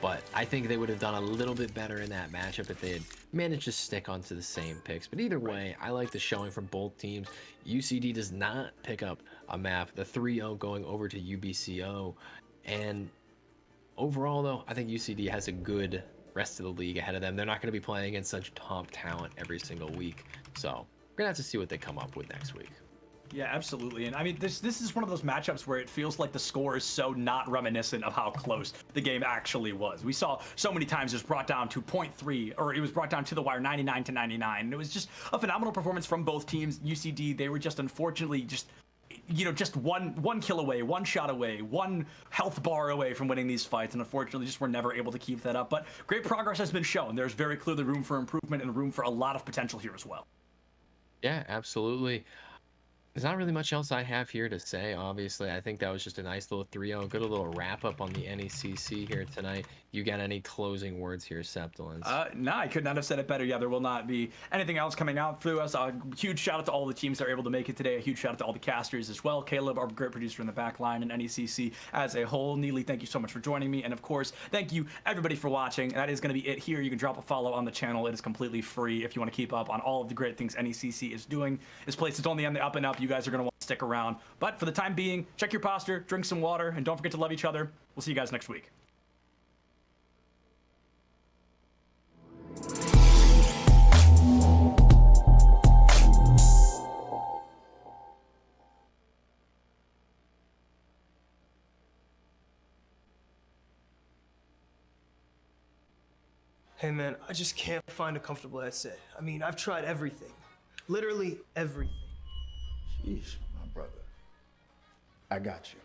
But I think they would have done a little bit better in that matchup if they had managed to stick onto the same picks. But either way, I like the showing from both teams. UCD does not pick up a map. The 3-0 going over to UBCO. And overall, though, I think UCD has a good rest of the league ahead of them. They're not going to be playing against such top talent every single week. So we're going to have to see what they come up with next week. Yeah, absolutely. And I mean, this is one of those matchups where it feels like the score is so not reminiscent of how close the game actually was. We saw so many times it was brought down to 0.3, or it was brought down to the wire 99-99. And it was just a phenomenal performance from both teams. UCD, they were just unfortunately just one kill away, one shot away, one health bar away from winning these fights, and unfortunately just were never able to keep that up. But great progress has been shown. There's very clearly room for improvement and room for a lot of potential here as well. Yeah, absolutely. There's not really much else I have here to say, obviously. I think that was just a nice little 3-0. Good little wrap-up on the NECC here tonight. You got any closing words here, Septilence? No, I could not have said it better. Yeah, there will not be anything else coming out through us. A huge shout-out to all the teams that are able to make it today. A huge shout-out to all the casters as well. Caleb, our great producer in the back line, and NECC as a whole. Neely, thank you so much for joining me. And, of course, thank you, everybody, for watching. That is going to be it here. You can drop a follow on the channel. It is completely free if you want to keep up on all of the great things NECC is doing. This place is only on the up and up. You guys are going to want to stick around. But for the time being, check your posture, drink some water, and don't forget to love each other. We'll see you guys next week. Hey man, I just can't find a comfortable headset. I mean, I've tried everything. Literally everything. Jeez, my brother. I got you.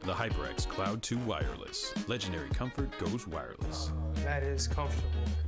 The HYPERX Cloud 2 Wireless. Legendary comfort goes wireless. that is comfortable.